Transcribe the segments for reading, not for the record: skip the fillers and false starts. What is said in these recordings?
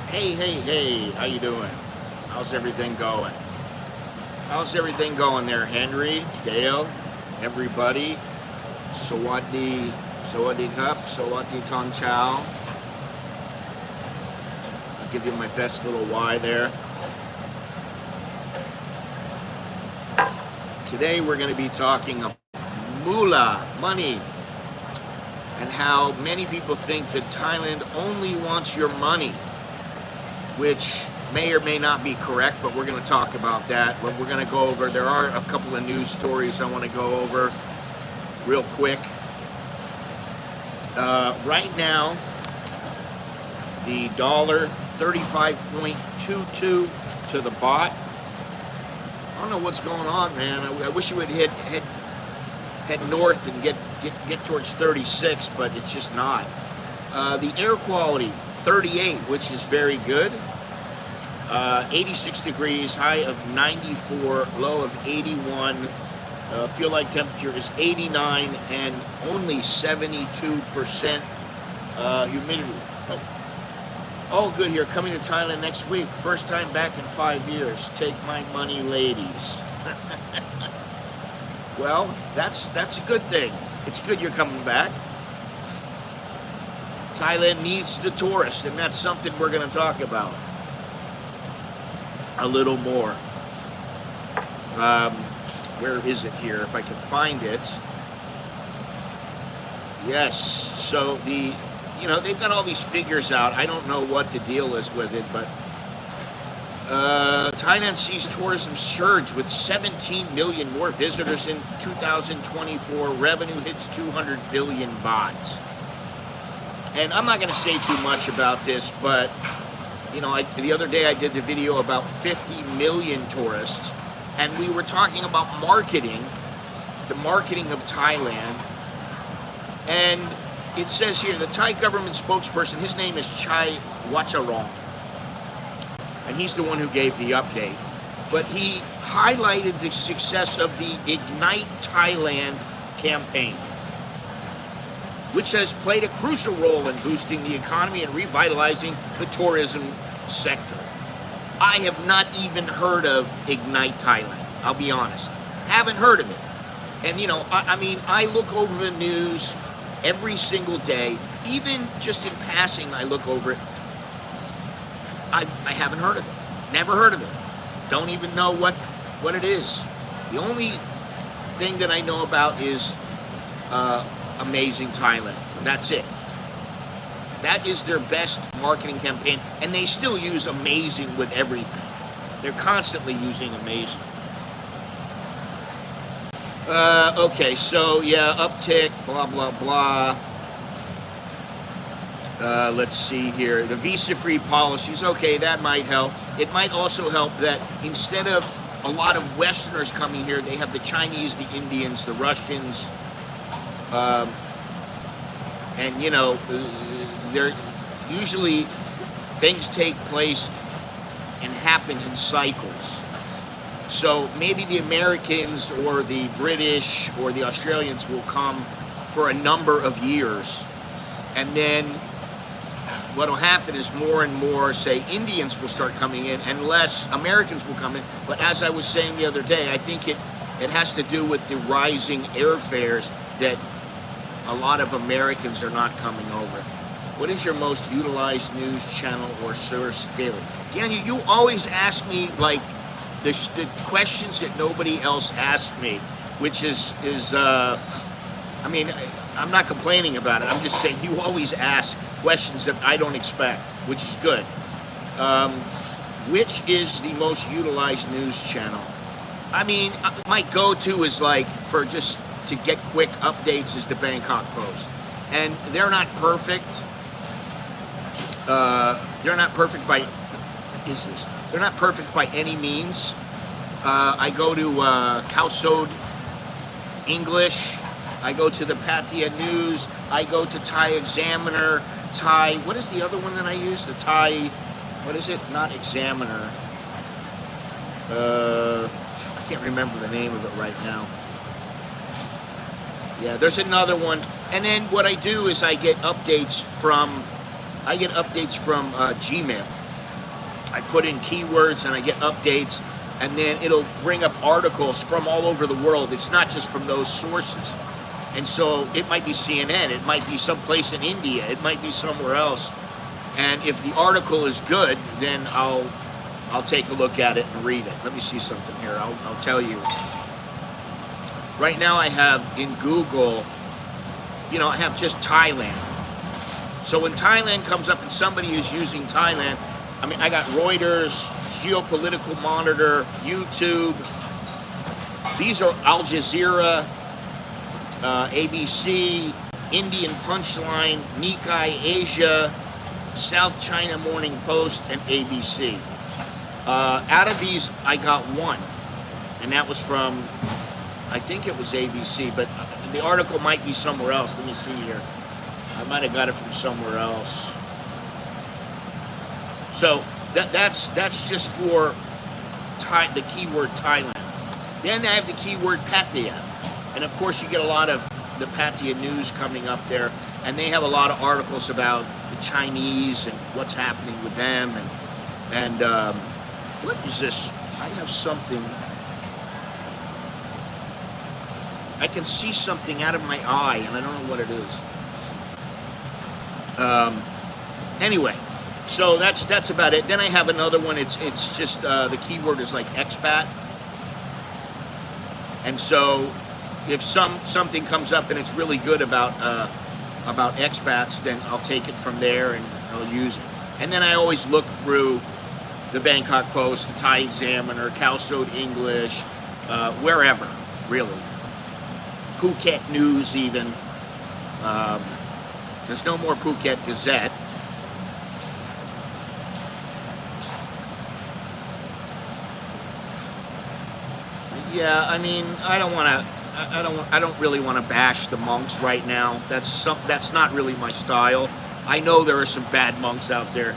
Hey, hey, hey, how you doing? How's everything going? How's everything going there, Henry, Dale, everybody? Sawadee Cup, Sawadee Tong Chow. I'll give you my best little Y there. Today we're going to be talking about moolah, money, and how many people think that Thailand only wants your money, which may or may not be correct, but we're going to talk about that. But we're going to go over, there are a couple of news stories I want to go over real quick. Right now, the dollar 35.22 to the baht. I don't know what's going on, man. I wish it would head north and get towards 36, but it's just not. The air quality, 38, which is very good. 86 degrees, high of 94, low of 81. Feel like temperature is 89 and only 72% humidity. Oh, good here. Coming to Thailand next week. First time back in 5 years. Take my money, ladies. Well, that's a good thing. It's good you're coming back. Thailand needs the tourists, and that's something we're going to talk about a little more. Where is it here? If I can find it. Yes. So they've got all these figures out. I don't know what the deal is with it, but Thailand sees tourism surge with 17 million more visitors in 2024. Revenue hits 200 billion baht. And I'm not going to say too much about this, but the other day I did the video about 50 million tourists, and we were talking about marketing, the marketing of Thailand, and it says here, the Thai government spokesperson, his name is Chai Wacharong, and he's the one who gave the update, but he highlighted the success of the Ignite Thailand campaign, which has played a crucial role in boosting the economy and revitalizing the tourism sector. I have not even heard of Ignite Thailand, I'll be honest. Haven't heard of it. And I look over the news every single day, even just in passing I look over it. I haven't heard of it. Never heard of it. Don't even know what it is. The only thing that I know about is Amazing Thailand. That's it. That is their best marketing campaign, and they still use amazing with everything. They're constantly using amazing. Okay, so yeah, uptick, blah, blah, blah. Let's see here. The visa-free policies, okay, that might help. It might also help that instead of a lot of Westerners coming here, they have the Chinese, the Indians, the Russians, they're usually things take place and happen in cycles. So maybe the Americans or the British or the Australians will come for a number of years, and then what will happen is more and more, say, Indians will start coming in and less Americans will come in. But as I was saying the other day, I think it has to do with the rising airfares that a lot of Americans are not coming over. What is your most utilized news channel or source daily? Daniel, you always ask me like the questions that nobody else asked me, which is I'm not complaining about it. I'm just saying you always ask questions that I don't expect, which is good. Which is the most utilized news channel? My go-to is for just to get quick updates is the Bangkok Post, and they're not perfect. They're not perfect by any means. I go to Kausod English. I go to the Pattaya News. I go to Thai Examiner. What is the other one that I use? The Thai, what is it? Not Examiner. I can't remember the name of it right now. Yeah, there's another one. And then what I do is I get updates from Gmail. I put in keywords and I get updates, and then it'll bring up articles from all over the world. It's not just from those sources. And so it might be CNN, it might be someplace in India, it might be somewhere else. And if the article is good, then I'll take a look at it and read it. Let me see something here. I'll tell you. Right now I have in Google, I have just Thailand. So when Thailand comes up and somebody is using Thailand, I got Reuters, Geopolitical Monitor, YouTube. These are Al Jazeera, ABC, Indian Punchline, Nikkei Asia, South China Morning Post, and ABC. Out of these, I got one, and that was from, I think it was ABC, but the article might be somewhere else. Let me see here. I might have got it from somewhere else. So that's just for the keyword Thailand. Then I have the keyword Pattaya. And of course, you get a lot of the Pattaya news coming up there, and they have a lot of articles about the Chinese and what's happening with them. And what is this? I have something. I can see something out of my eye, and I don't know what it is. Anyway, so that's about it. Then I have another one. It's just the keyword is like expat, and so if something comes up and it's really good about expats, then I'll take it from there and I'll use it. And then I always look through the Bangkok Post, the Thai Examiner, Calsode English, wherever, really. Phuket News even. There's no more Phuket Gazette. Yeah, I don't really want to bash the monks right now. That's not really my style. I know there are some bad monks out there,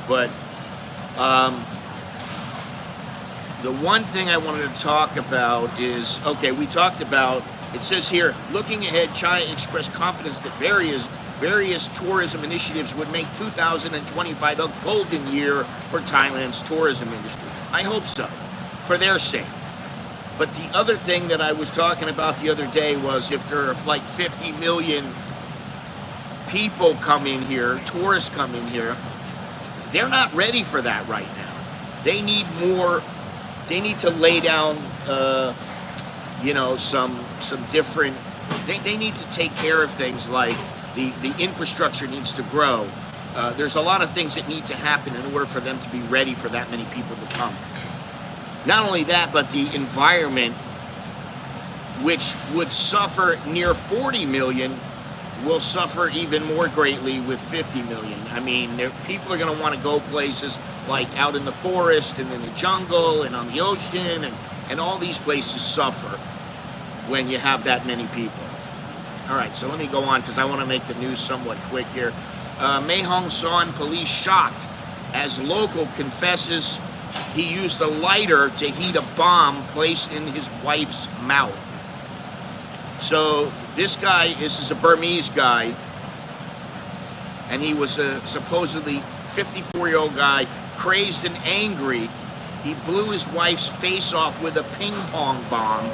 but the one thing I wanted to talk about is, okay, we talked about, it says here, looking ahead, Chai expressed confidence that various tourism initiatives would make 2025 a golden year for Thailand's tourism industry. I hope so, for their sake. But the other thing that I was talking about the other day was if there are like 50 million people come in here, tourists come in here, they're not ready for that right now. They need more, they need to lay down, some different, they need to take care of things like the infrastructure needs to grow. There's a lot of things that need to happen in order for them to be ready for that many people to come. Not only that, but the environment, which would suffer near 40 million, will suffer even more greatly with 50 million. People are going to want to go places like out in the forest and in the jungle and on the ocean, and all these places suffer when you have that many people. All right, so let me go on because I want to make the news somewhat quick here. Mae Hong Son police shocked as local confesses he used a lighter to heat a bomb placed in his wife's mouth. So this is a Burmese guy, and he was a supposedly 54-year-old guy, crazed and angry. He blew his wife's face off with a ping pong bomb,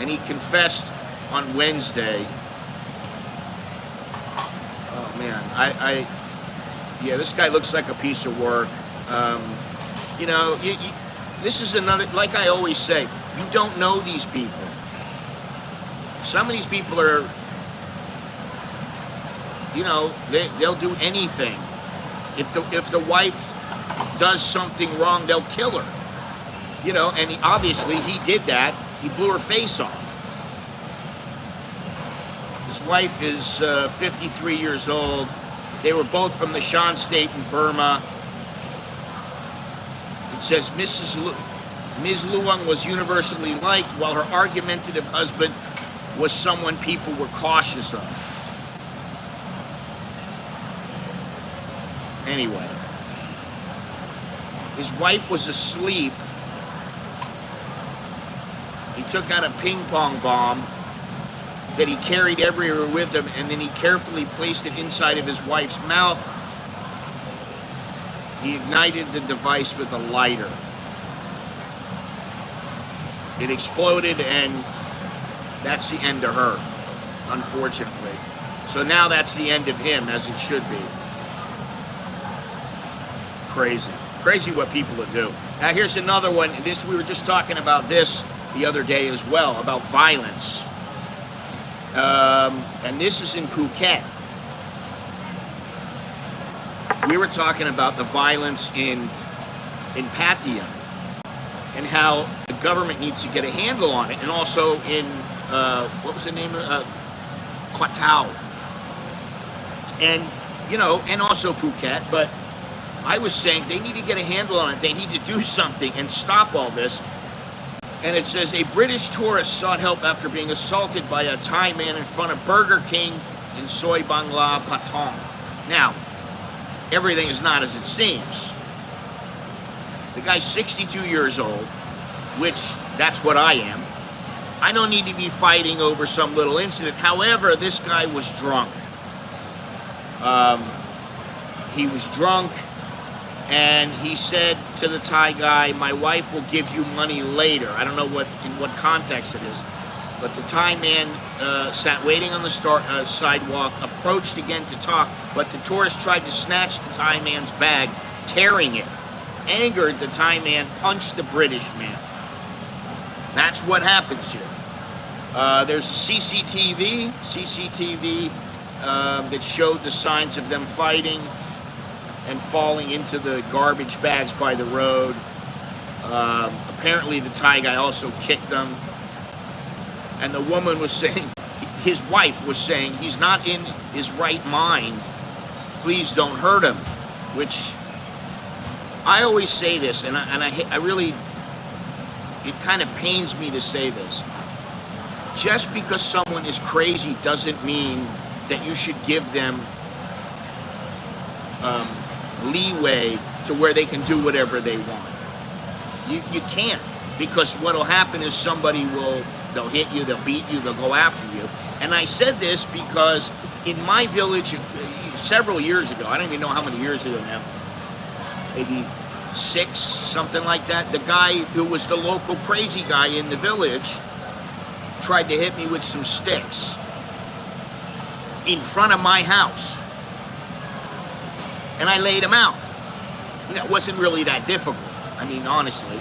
and he confessed on Wednesday. Oh man, yeah, this guy looks like a piece of work. This is another, like I always say, you don't know these people. Some of these people are, they'll do anything. If the wife does something wrong, they'll kill her. And obviously he did that. He blew her face off. His wife is 53 years old. They were both from the Shan State in Burma. It says Ms. Luang was universally liked, while her argumentative husband was someone people were cautious of. Anyway, his wife was asleep. He took out a ping pong bomb that he carried everywhere with him, and then he carefully placed it inside of his wife's mouth. He ignited the device with a lighter. It exploded, and that's the end of her, unfortunately. So now that's the end of him, as it should be. Crazy. Crazy what people will do. Now here's another one. We were just talking about this the other day as well, about violence. And this is in Phuket. We were talking about the violence in Pattaya and how the government needs to get a handle on it, and also in what was the name of Koh Tao, and and also Phuket. But I was saying they need to get a handle on it. They need to do something and stop all this. And it says a British tourist sought help after being assaulted by a Thai man in front of Burger King in Soi Bangla, Patong. Now, everything is not as it seems. The guy's 62 years old, which that's what I am. I don't need to be fighting over some little incident. However, this guy was drunk. He was drunk, and he said to the Thai guy, "My wife will give you money later." I don't know in what context it is. But the Thai man sat waiting on the sidewalk, approached again to talk, but the tourist tried to snatch the Thai man's bag, tearing it. Angered, the Thai man punched the British man. That's what happens here. There's a CCTV that showed the signs of them fighting and falling into the garbage bags by the road. Apparently the Thai guy also kicked them. And the woman was saying, his wife was saying, he's not in his right mind. Please don't hurt him. Which, I always say this, and I really, it kind of pains me to say this. Just because someone is crazy doesn't mean that you should give them leeway to where they can do whatever they want. You can't, because what'll happen is they'll hit you, they'll beat you, they'll go after you. And I said this because in my village several years ago, I don't even know how many years ago now, maybe 6, something like that, the guy who was the local crazy guy in the village tried to hit me with some sticks in front of my house. And I laid him out. It wasn't really that difficult, I mean, honestly.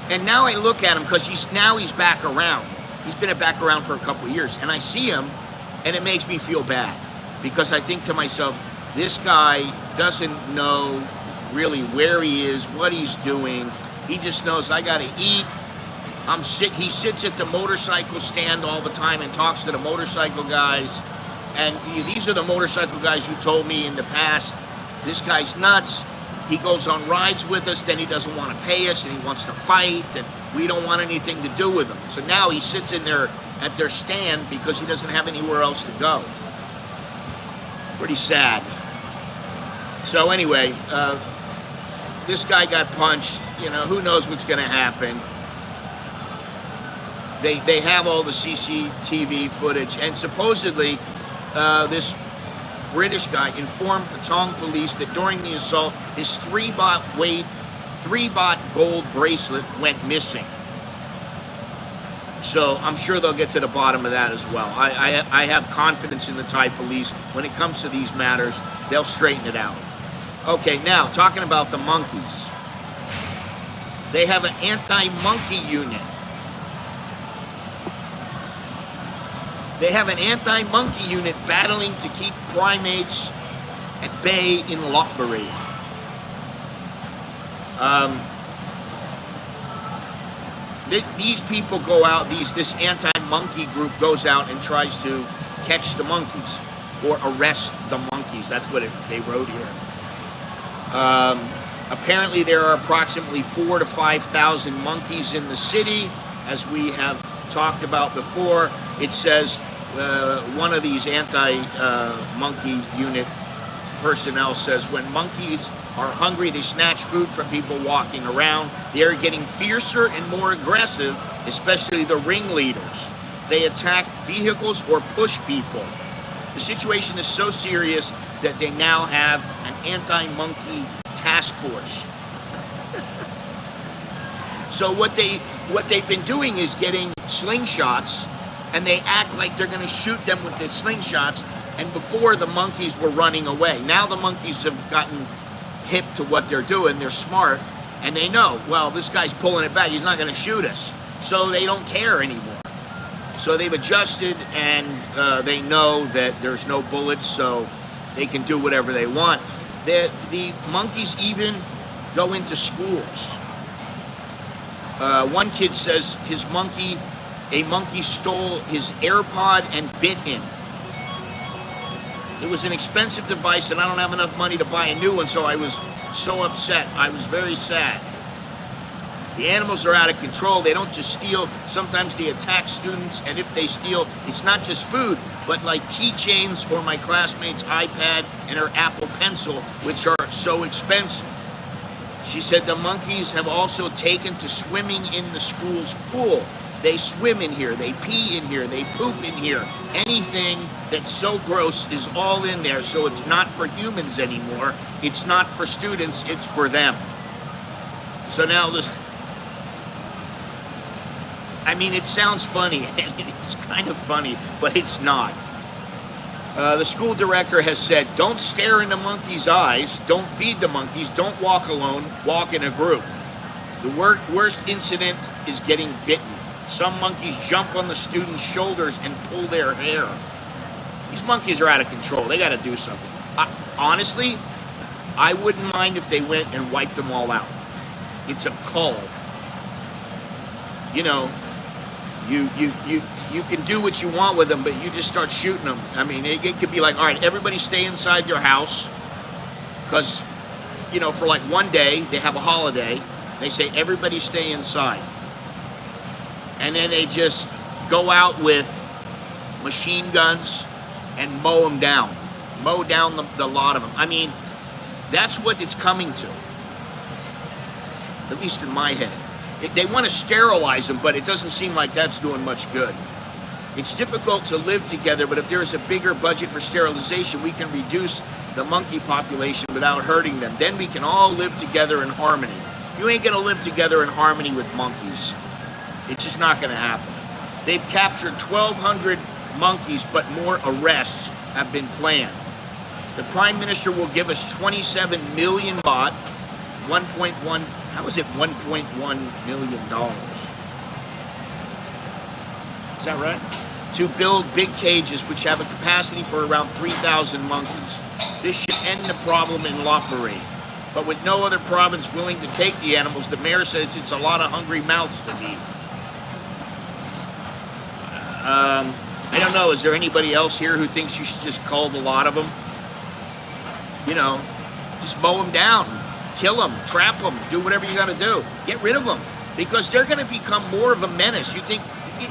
And now I look at him, because he's back around. He's been back around for a couple of years. And I see him, and it makes me feel bad. Because I think to myself, this guy doesn't know really where he is, what he's doing. He just knows, I gotta eat. He sits at the motorcycle stand all the time and talks to the motorcycle guys. And these are the motorcycle guys who told me in the past, this guy's nuts. He goes on rides with us, then he doesn't want to pay us, and he wants to fight, and we don't want anything to do with him. So now he sits in there at their stand because he doesn't have anywhere else to go. Pretty sad. So anyway, this guy got punched. Who knows what's going to happen. They have all the CCTV footage, and supposedly this British guy informed Patong police that during the assault, his 3-baht gold bracelet went missing. So I'm sure they'll get to the bottom of that as well. I have confidence in the Thai police. When it comes to these matters, they'll straighten it out. Okay, now talking about the monkeys. They have an anti-monkey unit. They have an anti-monkey unit battling to keep primates at bay in Lopburi. These people go out, this anti-monkey group goes out and tries to catch the monkeys or arrest the monkeys. That's what they wrote here. Apparently there are approximately 4,000 to 5,000 monkeys in the city. As we have talked about before, it says one of these anti-monkey unit personnel says, when monkeys are hungry, they snatch food from people walking around. They are getting fiercer and more aggressive, especially the ringleaders. They attack vehicles or push people. The situation is so serious that they now have an anti-monkey task force. So what they've been doing is getting slingshots, and they act like they're going to shoot them with the slingshots. And before, the monkeys were running away. Now the monkeys have gotten hip to what they're doing. They're smart, and they know, well, this guy's pulling it back. He's not going to shoot us. So they don't care anymore. So they've adjusted, and they know that there's no bullets, so they can do whatever they want. The monkeys even go into schools. One kid says a monkey stole his AirPod and bit him. It was an expensive device, and I don't have enough money to buy a new one, so I was so upset. I was very sad. The animals are out of control. They don't just steal. Sometimes they attack students, and if they steal, it's not just food, but like keychains or my classmate's iPad and her Apple Pencil, which are so expensive. She said the monkeys have also taken to swimming in the school's pool. They swim in here, they pee in here, they poop in here. Anything that's so gross is all in there, so it's not for humans anymore. It's not for students, it's for them. So now this, I mean, it sounds funny, and it's kind of funny, but it's not. The school director has said, don't stare in the monkey's eyes, don't feed the monkeys, don't walk alone, walk in a group. The worst incident is getting bitten. Some monkeys jump on the students' shoulders and pull their hair. These monkeys are out of control. They got to do something. Honestly, I wouldn't mind if they went and wiped them all out. It's a cult. You know, you can do what you want with them, but you just start shooting them. I mean, it could be like, all right, everybody stay inside your house, because, you know, for like one day, they have a holiday. They say, everybody stay inside. And then they just go out with machine guns and mow them down. Mow down the lot of them. I mean, that's what it's coming to. At least in my head. They want to sterilize them, but it doesn't seem like that's doing much good. It's difficult to live together, but if there's a bigger budget for sterilization, we can reduce the monkey population without hurting them. Then we can all live together in harmony. You ain't going to live together in harmony with monkeys. It's just not going to happen. They've captured 1,200 monkeys, but more arrests have been planned. The Prime Minister will give us 27 million baht, 1.1, how is it $1.1 million? Is that right? To build big cages which have a capacity for around 3,000 monkeys. This should end the problem in Lopburi. But with no other province willing to take the animals, the mayor says it's a lot of hungry mouths to feed. I don't know, is there anybody else here who thinks you should just cull the lot of them? You know, just mow them down, kill them, trap them, do whatever you got to do. Get rid of them, because they're going to become more of a menace. You think,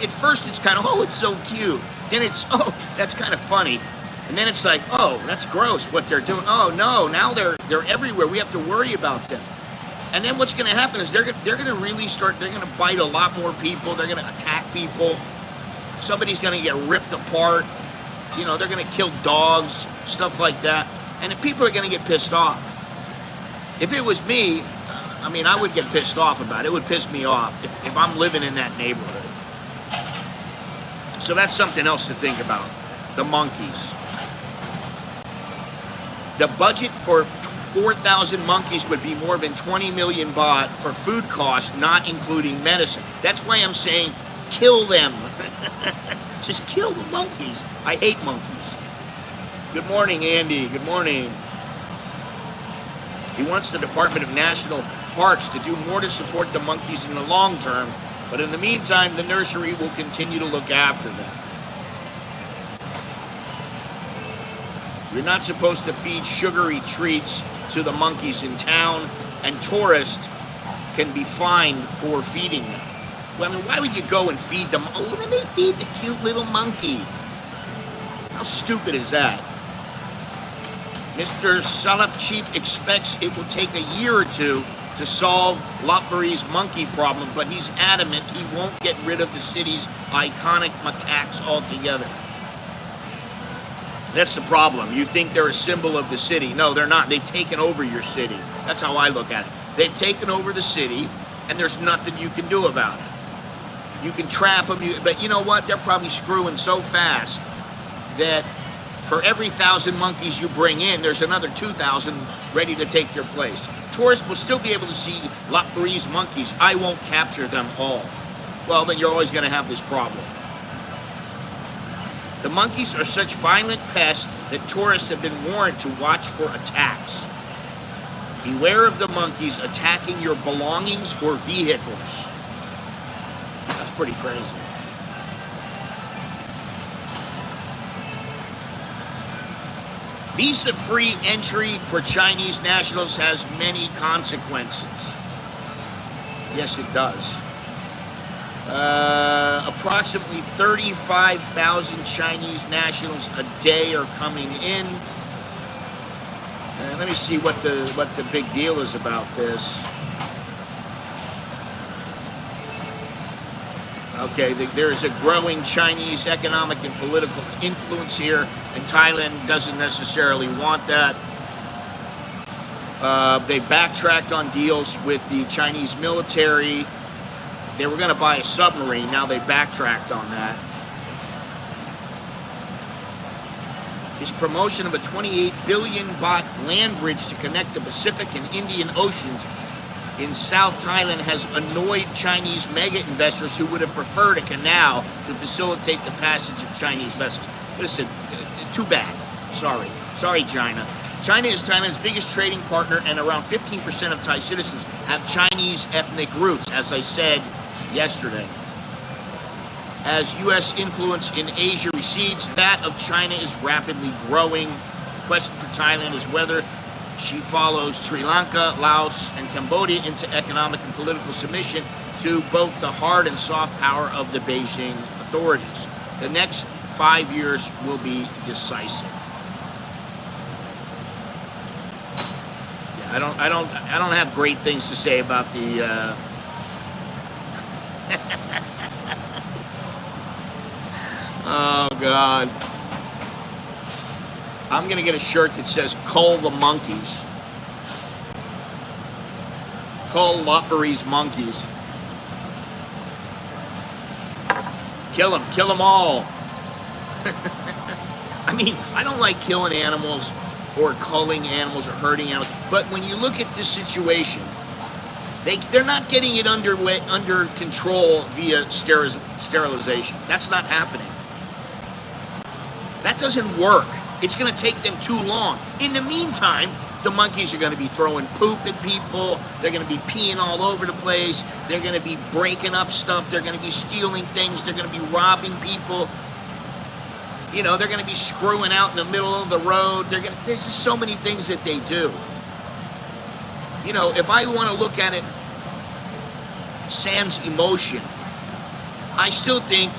at first it's kind of, oh, it's so cute. Then it's, oh, that's kind of funny. And then it's like, oh, that's gross what they're doing. Oh, no, now they're everywhere. We have to worry about them. And then what's going to happen is they're going to really start, they're going to bite a lot more people. They're going to attack people. Somebody's going to get ripped apart. You know, they're going to kill dogs, stuff like that. And people are going to get pissed off. If it was me, I mean, I would get pissed off about it. It would piss me off if I'm living in that neighborhood. So that's something else to think about. The monkeys. The budget for 4,000 monkeys would be more than 20 million baht for food costs, not including medicine. That's why I'm saying kill them. Just kill the monkeys. I hate monkeys. Good morning, Andy. Good morning. He wants the Department of National Parks to do more to support the monkeys in the long term, but in the meantime, the nursery will continue to look after them. You're not supposed to feed sugary treats to the monkeys in town, and tourists can be fined for feeding them. Well, I mean, why would you go and feed them? Oh, let me feed the cute little monkey. How stupid is that? Mr. Salapcheep expects it will take a year or two to solve Lopburi's monkey problem, but he's adamant he won't get rid of the city's iconic macaques altogether. That's the problem. You think they're a symbol of the city. No, they're not. They've taken over your city. That's how I look at it. They've taken over the city, and there's nothing you can do about it. You can trap them, but you know what? They're probably screwing so fast that for every 1,000 monkeys you bring in, there's another 2,000 ready to take their place. Tourists will still be able to see Lopburi's monkeys. I won't capture them all. Well, then you're always going to have this problem. The monkeys are such violent pests that tourists have been warned to watch for attacks. Beware of the monkeys attacking your belongings or vehicles. That's pretty crazy. Visa-free entry for Chinese nationals has many consequences. Yes, it does. Approximately 35,000 Chinese nationals a day are coming in. Let me see what the big deal is about this. Okay, there is a growing Chinese economic and political influence here, and Thailand doesn't necessarily want that. They backtracked on deals with the Chinese military. They were going to buy a submarine. Now they backtracked on that. His promotion of a 28 billion baht land bridge to connect the Pacific and Indian Oceans in South Thailand has annoyed Chinese mega investors who would have preferred a canal to facilitate the passage of Chinese vessels. Listen, too bad. Sorry, China. China is Thailand's biggest trading partner, and around 15% of Thai citizens have Chinese ethnic roots, as I said yesterday. As U.S. influence in Asia recedes, that of China is rapidly growing. The question for Thailand is whether she follows Sri Lanka, Laos, and Cambodia into economic and political submission to both the hard and soft power of the Beijing authorities. The next 5 years will be decisive. Yeah, I don't have great things to say about the. Oh God. I'm going to get a shirt that says, "Cull the monkeys." Cull Lopburi's monkeys. Kill them all. I mean, I don't like killing animals or culling animals or hurting animals, but when you look at this situation, they're not getting it under control via sterilization. That's not happening. That doesn't work. It's going to take them too long. In the meantime, the monkeys are going to be throwing poop at people. They're going to be peeing all over the place. They're going to be breaking up stuff. They're going to be stealing things. They're going to be robbing people. You know, they're going to be screwing out in the middle of the road. There's just so many things that they do. You know, if I want to look at it, Sam's emotion, I still think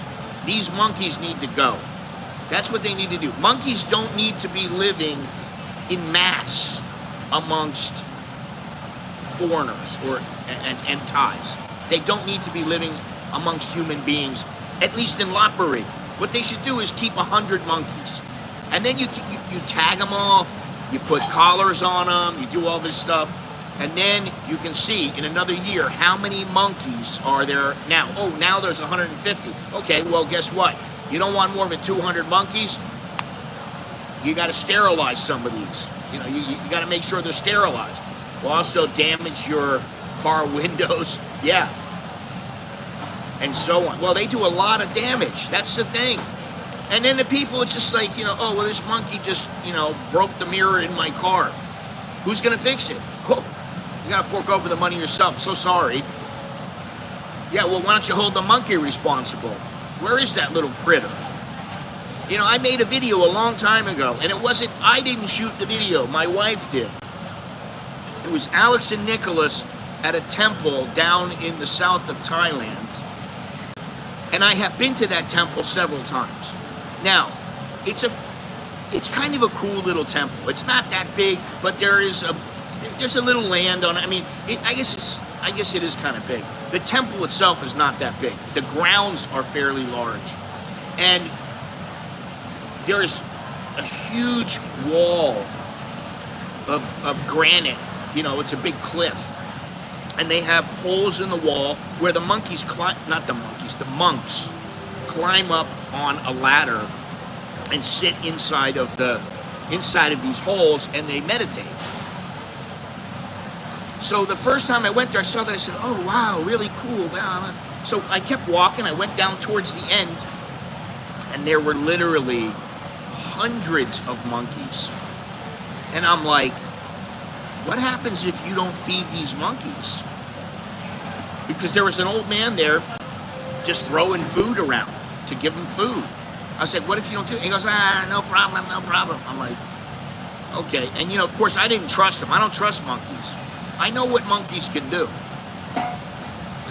these monkeys need to go. That's what they need to do. Monkeys don't need to be living in mass amongst foreigners and Thais. They don't need to be living amongst human beings, at least in Lopburi. What they should do is keep 100 monkeys. And then you tag them all, you put collars on them, you do all this stuff, and then you can see in another year how many monkeys are there now. Oh, now there's 150. Okay, well, guess what? You don't want more than 200 monkeys. You got to sterilize some of these. You know, you got to make sure they're sterilized. Will also damage your car windows. Yeah. And so on. Well, they do a lot of damage. That's the thing. And then the people, it's just like, you know, oh, well, this monkey just, you know, broke the mirror in my car. Who's going to fix it? Oh, you got to fork over the money yourself. So sorry. Yeah, well, why don't you hold the monkey responsible? Where is that little critter? You know, I made a video a long time ago, and I didn't shoot the video, my wife did. It was Alex and Nicholas at a temple down in the south of Thailand. And I have been to that temple several times. Now, it's kind of a cool little temple. It's not that big, but there's a little land on it. I mean, I guess it is kind of big. The temple itself is not that big. The grounds are fairly large. And there's a huge wall of granite. You know, it's a big cliff. And they have holes in the wall where the monkeys climb, not the monkeys, the monks climb up on a ladder and sit inside of these holes, and they meditate. So the first time I went there, I saw that. I said, oh wow, really cool. So I kept walking. I went down towards the end, and there were literally hundreds of monkeys. And I'm like, what happens if you don't feed these monkeys? Because there was an old man there just throwing food around to give them food. I said, what if you don't do it? He goes, no problem, no problem. I'm like, okay. And you know, of course, I didn't trust him. I don't trust monkeys. I know what monkeys can do.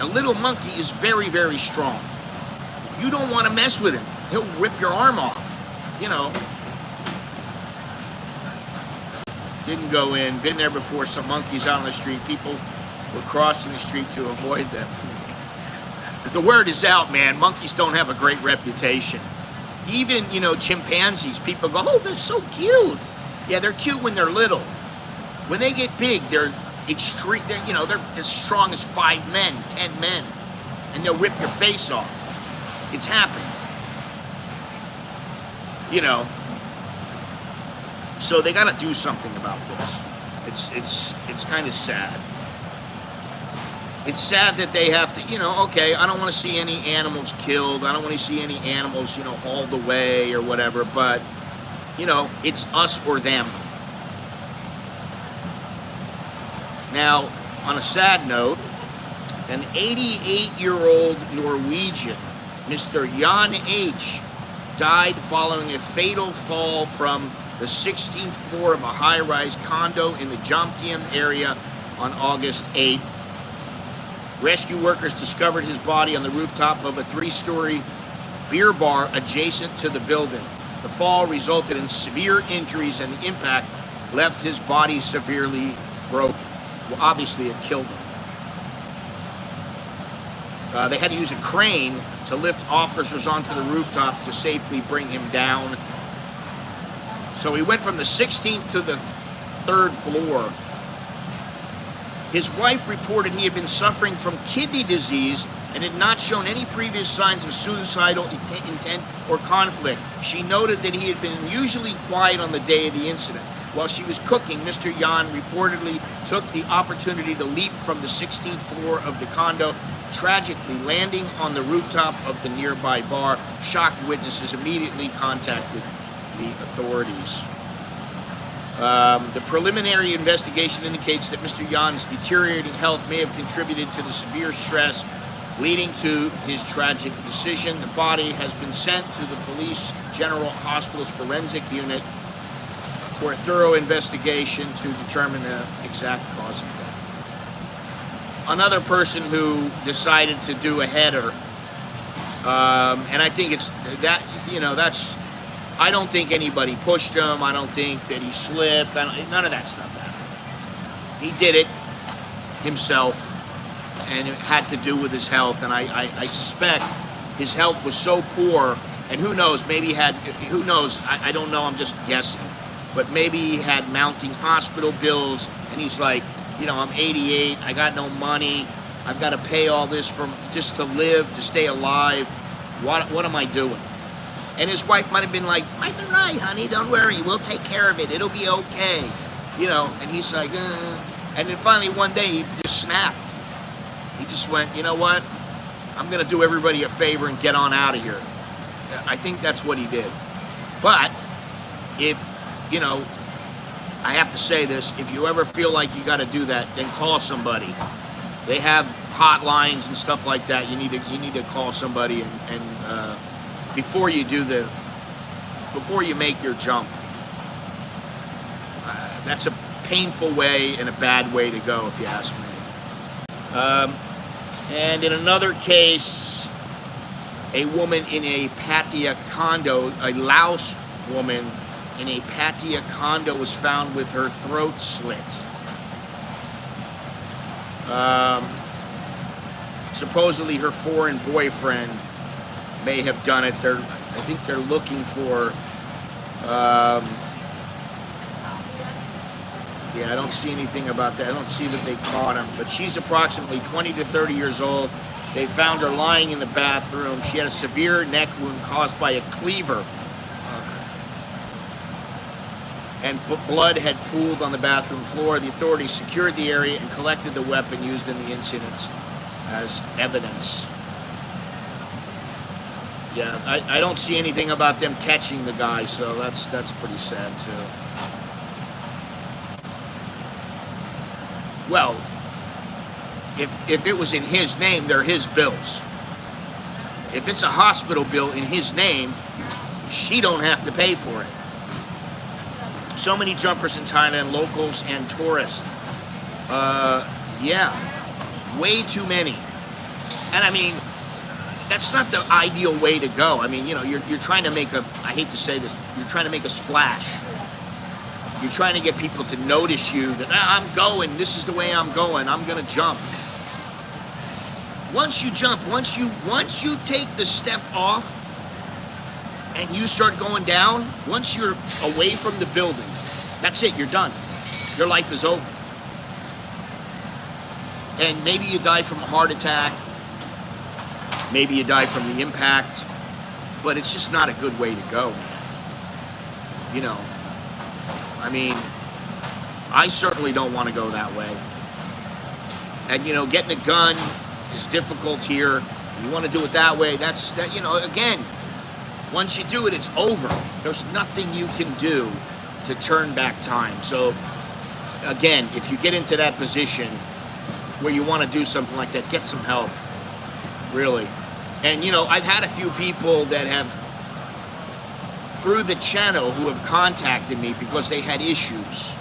A little monkey is very, very strong. You don't want to mess with him. He'll rip your arm off, you know. Didn't go in. Been there before. Some monkeys out on the street. People were crossing the street to avoid them. The word is out, man. Monkeys don't have a great reputation. Even, you know, chimpanzees, people go, oh, they're so cute. Yeah, they're cute when they're little. When they get big, they're extreme. You know, they're as strong as 5 men, 10 men, and they'll rip your face off. It's happened. You know. So they got to do something about this. It's kind of sad. It's sad that they have to, you know, okay, I don't want to see any animals killed. I don't want to see any animals, you know, hauled away or whatever, but, you know, it's us or them. Now, on a sad note, an 88-year-old Norwegian, Mr. Jan H., died following a fatal fall from the 16th floor of a high-rise condo in the Jamtien area on August 8th. Rescue workers discovered his body on the rooftop of a 3-story beer bar adjacent to the building. The fall resulted in severe injuries, and the impact left his body severely broken. Well, obviously it killed him. They had to use a crane to lift officers onto the rooftop to safely bring him down. So he went from the 16th to the 3rd floor. His wife reported he had been suffering from kidney disease and had not shown any previous signs of suicidal intent or conflict. She noted that he had been unusually quiet on the day of the incident. While she was cooking, Mr. Jan reportedly took the opportunity to leap from the 16th floor of the condo, tragically landing on the rooftop of the nearby bar. Shocked witnesses immediately contacted the authorities. The preliminary investigation indicates that Mr. Jan's deteriorating health may have contributed to the severe stress leading to his tragic decision. The body has been sent to the Police General Hospital's forensic unit for a thorough investigation to determine the exact cause of death. Another person who decided to do a header, and I think it's that, you know, that's, I don't think anybody pushed him. I don't think that he slipped. None of that stuff happened. He did it himself, and it had to do with his health. And I suspect his health was so poor, and who knows, maybe he had, who knows, I don't know, I'm just guessing. But maybe he had mounting hospital bills, and he's like, you know, I'm 88, I got no money, I've got to pay all this from just to live, to stay alive. What am I doing? And his wife might have been like, might be right, honey, don't worry, we'll take care of it, it'll be okay. You know, and he's like, And then finally one day he just snapped. He just went, you know what? I'm going to do everybody a favor and get on out of here. I think that's what he did. But if, you know, I have to say this, if you ever feel like you got to do that, then call somebody. They have hotlines and stuff like that. You need to call somebody and before you make your jump. That's a painful way and a bad way to go, if you ask me. And in another case, a woman in a Pattaya condo, a Laos woman in a Pattaya condo was found with her throat slit. Supposedly her foreign boyfriend may have done it. I think they're looking for Um, yeah, I don't see anything about that. I don't see that they caught him. But she's approximately 20 to 30 years old. They found her lying in the bathroom. She had a severe neck wound caused by a cleaver. And blood had pooled on the bathroom floor. The authorities secured the area and collected the weapon used in the incidents as evidence. Yeah, I don't see anything about them catching the guy, so that's pretty sad too. Well, if it was in his name, they're his bills. If it's a hospital bill in his name, she don't have to pay for it. So many jumpers in Thailand, locals and tourists. Yeah, way too many. And I mean, that's not the ideal way to go. I mean, you know, you're trying to make a, I hate to say this, you're trying to make a splash. You're trying to get people to notice you that I'm going, this is the way I'm going, I'm gonna jump. Once you jump, once you take the step off and you start going down, once you're away from the building, that's it, you're done. Your life is over. And maybe you die from a heart attack, maybe you die from the impact, but it's just not a good way to go, man. You know, I mean, I certainly don't want to go that way. And, you know, getting a gun is difficult here. You want to do it that way, that, you know, again, once you do it, it's over. There's nothing you can do to turn back time. So, again, if you get into that position where you want to do something like that, get some help, really. And, you know, I've had a few people that have, through the channel, who have contacted me because they had issues.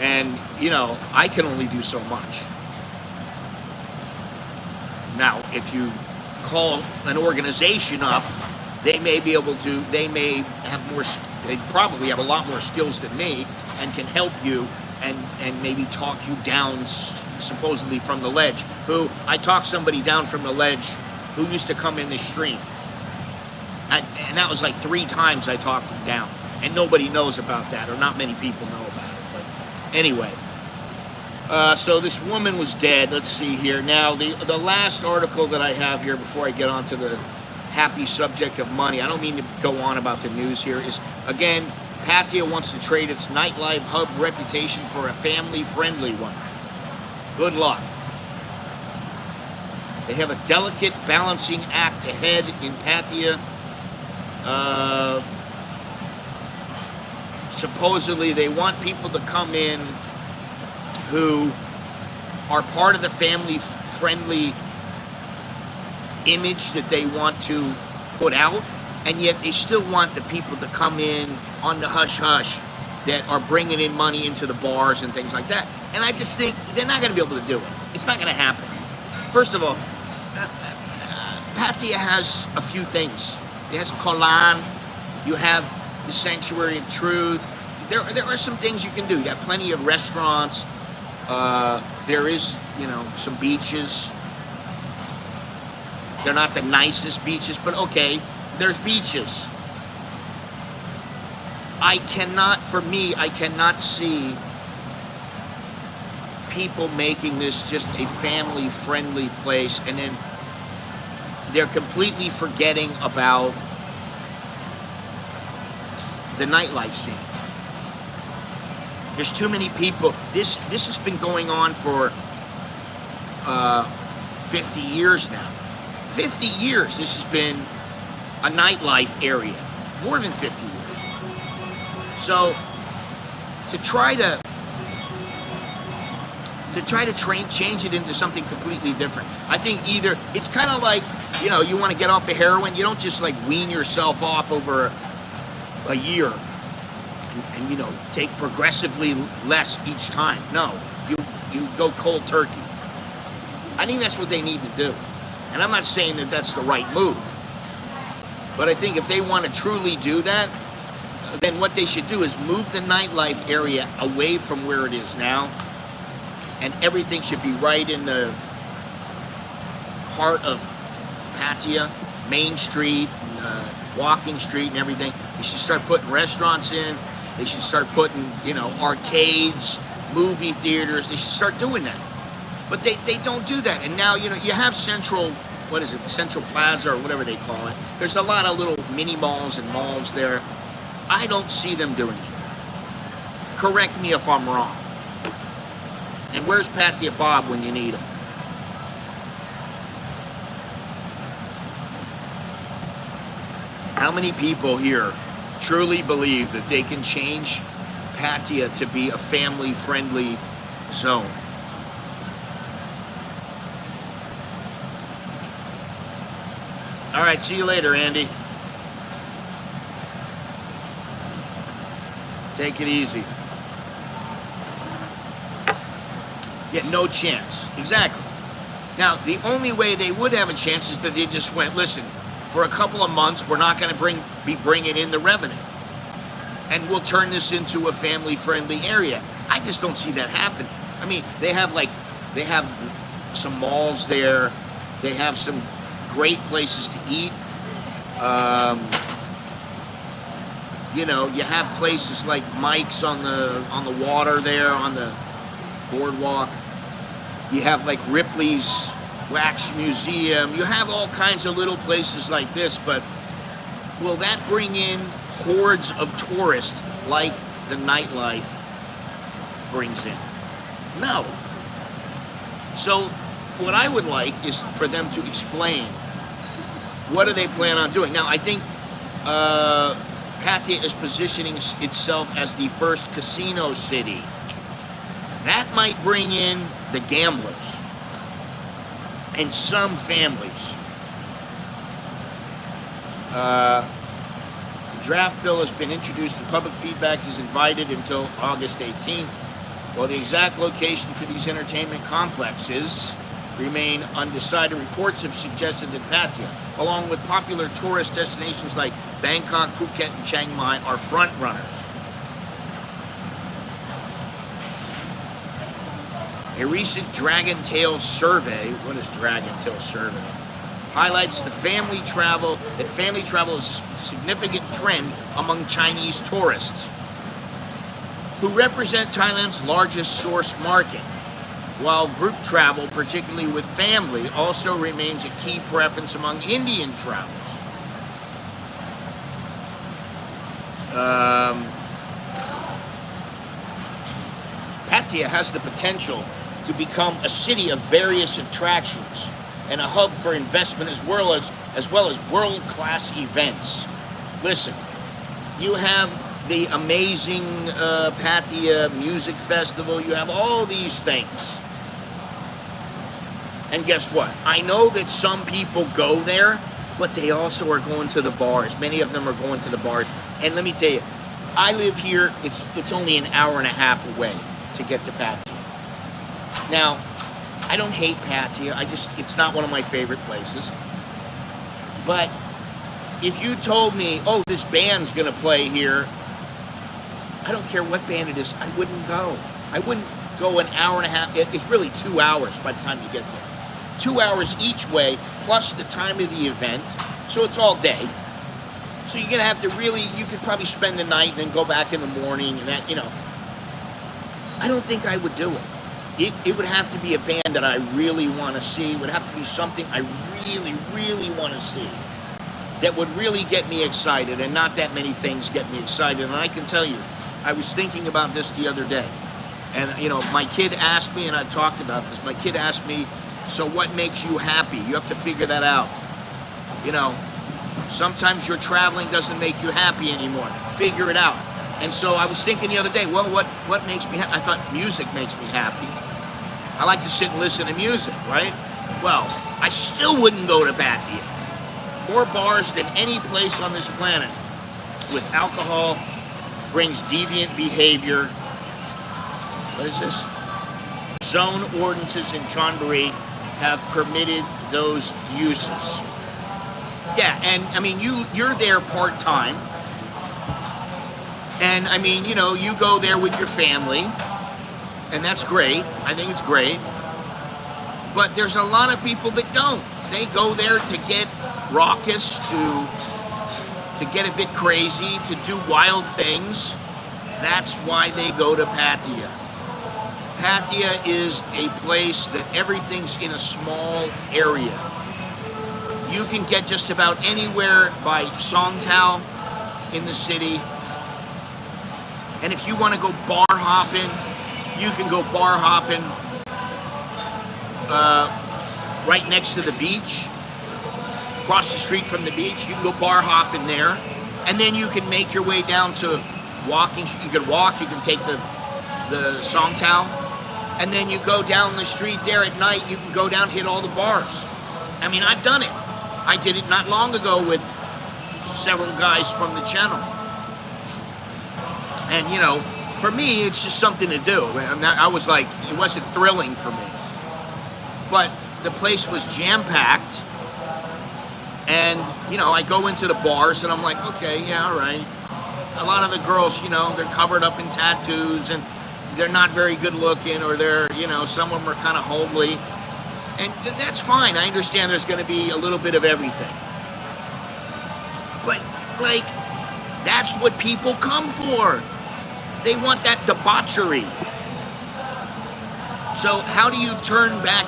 And, you know, I can only do so much. Now, if you call an organization up, they may be able to, they may have more, they probably have a lot more skills than me and can help you and maybe talk you down supposedly from the ledge. I talked somebody down from the ledge who used to come in this stream. And that was like 3 times I talked him down. And nobody knows about that, or not many people know about it. But anyway, so this woman was dead. Let's see here. Now, the last article that I have here before I get on to the happy subject of money, I don't mean to go on about the news here, is, again, Pattaya wants to trade its nightlife hub reputation for a family-friendly one. Good luck. They have a delicate balancing act ahead in Pattaya. Supposedly they want people to come in who are part of the family-friendly image that they want to put out, and yet they still want the people to come in on the hush-hush that are bringing in money into the bars and things like that. And I just think they're not going to be able to do it. It's not going to happen. First of all, Pattaya has a few things. It has Kolan, you have the Sanctuary of Truth. There are some things you can do. You have plenty of restaurants. There is, you know, some beaches. They're not the nicest beaches, but okay, there's beaches. I cannot see people making this just a family-friendly place, and then they're completely forgetting about the nightlife scene. There's too many people. This has been going on for 50 years now. 50 years this has been a nightlife area. More than 50 years. So to try to change it into something completely different. I think either it's kind of like, you know, you want to get off of heroin, you don't just like wean yourself off over a year and you know, take progressively less each time. No, you go cold turkey. I think that's what they need to do. And I'm not saying that that's the right move. But I think if they want to truly do that, then what they should do is move the nightlife area away from where it is now, and everything should be right in the heart of Pattaya, Main Street, and, Walking Street and everything. They should start putting restaurants in. They should start putting, arcades, movie theaters. They should start doing that. But they don't do that. And now, you have Central Plaza or whatever they call it. There's a lot of little mini malls and malls there. I don't see them doing it. Correct me if I'm wrong. And where's Patia Bob when you need him? How many people here truly believe that they can change Patia to be a family-friendly zone? All right, see you later, Andy. Take it easy. Yeah, no chance. Exactly. Now, the only way they would have a chance is that they just went, listen, for a couple of months, we're not going to be bringing in the revenue. And we'll turn this into a family-friendly area. I just don't see that happening. I mean, they have some malls there. They have some great places to eat. You have places like Mike's on the water there, on the boardwalk. You have like Ripley's Wax Museum. You have all kinds of little places like this, but will that bring in hordes of tourists like the nightlife brings in? No. So what I would like is for them to explain what do they plan on doing. Now, I think Patia is positioning itself as the first casino city. That might bring in the gamblers and some families. The draft bill has been introduced and public feedback is invited until August 18th. While the exact location for these entertainment complexes remain undecided, reports have suggested that Patia, along with popular tourist destinations like Bangkok, Phuket, and Chiang Mai, are front runners. A recent Dragon Tail survey, what is Dragon Tail survey? Highlights that family travel is a significant trend among Chinese tourists, who represent Thailand's largest source market, while group travel, particularly with family, also remains a key preference among Indian travelers. Patia has the potential to become a city of various attractions and a hub for investment as well as world-class events. Listen, you have the amazing Patia Music Festival. You have all these things. And guess what? I know that some people go there, but they also are going to the bars. Many of them are going to the bars. And let me tell you, I live here. It's only an hour and a half away to get to Patia. Now, I don't hate Patia. It's not one of my favorite places. But if you told me, oh, this band's going to play here, I don't care what band it is, I wouldn't go. I wouldn't go an hour and a half. It's really 2 hours by the time you get there. 2 hours each way, plus the time of the event. So it's all day. So you're going to have to you could probably spend the night and then go back in the morning and that, I don't think I would do it. It would have to be a band that I really want to see. It would have to be something I really, really want to see that would really get me excited, and not that many things get me excited. And I can tell you, I was thinking about this the other day. And, my kid asked me, and I've talked about this, my kid asked me, so what makes you happy? You have to figure that out. Sometimes your traveling doesn't make you happy anymore. Figure it out. And so I was thinking the other day, well, what makes me happy? I thought music makes me happy. I like to sit and listen to music, right? Well, I still wouldn't go to Patia. More bars than any place on this planet with alcohol brings deviant behavior. What is this? Zone ordinances in Chonburi have permitted those uses. Yeah, and I mean, you're there part-time. And I mean, you go there with your family, and that's great. I think it's great. But there's a lot of people that don't. They go there to get raucous, to get a bit crazy, to do wild things. That's why they go to Pattaya. Pattaya is a place that everything's in a small area. You can get just about anywhere by Songtao in the city. And if you want to go bar hopping, you can go bar hopping right next to the beach, across the street from the beach. You can go bar hopping there, and then you can make your way down to walking. You can walk. You can take the Songtao, and then you go down the street there at night. You can go down, hit all the bars. I mean, I've done it. I did it not long ago with several guys from the channel. And, you know, for me, it's just something to do. I was like, it wasn't thrilling for me. But the place was jam-packed. And, you know, I go into the bars and I'm like, okay, yeah, all right. A lot of the girls, you know, they're covered up in tattoos and they're not very good looking, or they're, you know, some of them are kind of homely. And that's fine. I understand there's going to be a little bit of everything. But, like, that's what people come for. They want that debauchery. So how do you turn back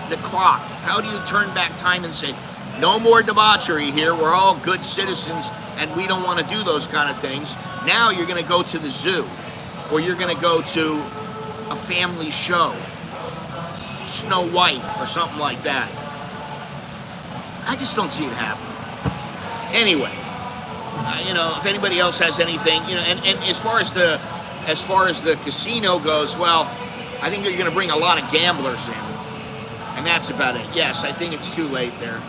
the clock? How do you turn back time and say, no more debauchery here, we're all good citizens and we don't want to do those kind of things? Now you're going to go to the zoo, or you're going to go to a family show, Snow White or something like that. I just don't see it happening. Anyway, you know, if anybody else has anything, you know, and as far as the casino goes, well, I think you're going to bring a lot of gamblers in, and that's about it. Yes, I think it's too late there.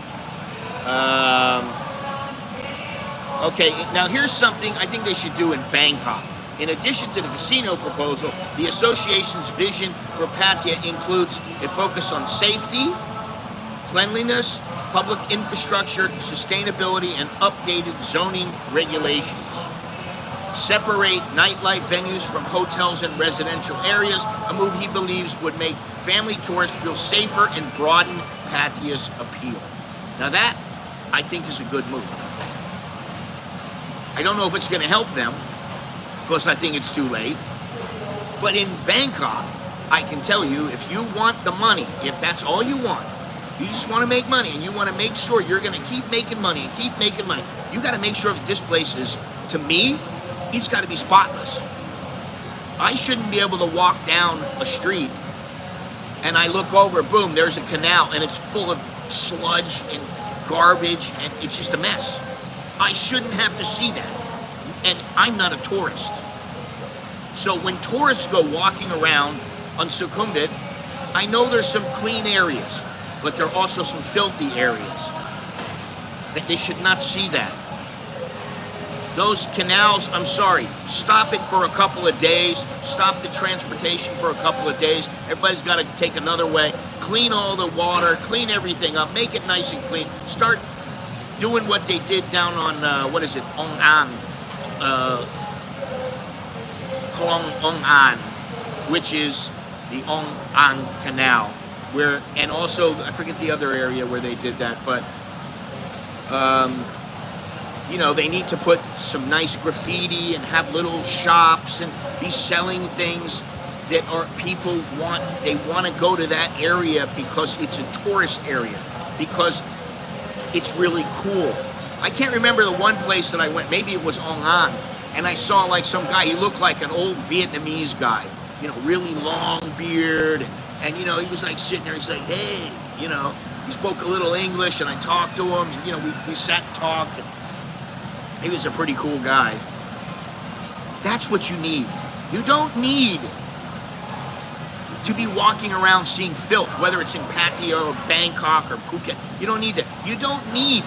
Okay, now here's something I think they should do in Bangkok. In addition to the casino proposal, the association's vision for Pattaya includes a focus on safety, cleanliness, public infrastructure, sustainability, and updated zoning regulations. Separate nightlife venues from hotels and residential areas, a move he believes would make family tourists feel safer and broaden Pattaya's appeal. Now that, I think, is a good move. I don't know if it's going to help them, because I think it's too late. But in Bangkok, I can tell you, if you want the money, if that's all you want, you just want to make money, and you want to make sure you're going to keep making money and keep making money, you got to make sure that this place is, to me, it's got to be spotless. I shouldn't be able to walk down a street and I look over, boom, there's a canal and it's full of sludge and garbage and it's just a mess. I shouldn't have to see that. And I'm not a tourist. So when tourists go walking around on Sukhumvit, I know there's some clean areas, but there are also some filthy areas. They should not see that. Those canals, I'm sorry, stop it for a couple of days, stop the transportation for a couple of days. Everybody's got to take another way, clean all the water, clean everything up, make it nice and clean. Start doing what they did down on, what is it, Ong An, Klong Ong An, which is the Ong An Canal, where, and also, I forget the other area where they did that, but, you know, they need to put some nice graffiti and have little shops and be selling things that are people want. They want to go to that area because it's a tourist area, because it's really cool. I can't remember the one place that I went, maybe it was Ong An, and I saw like some guy, he looked like an old Vietnamese guy, you know, really long beard, and you know, he was like sitting there, he's like, hey, you know, he spoke a little English, and I talked to him, and you know, we sat and talked, and he was a pretty cool guy. That's what you need. You don't need to be walking around seeing filth, whether it's in Pattaya or Bangkok or Phuket. You don't need that. You don't need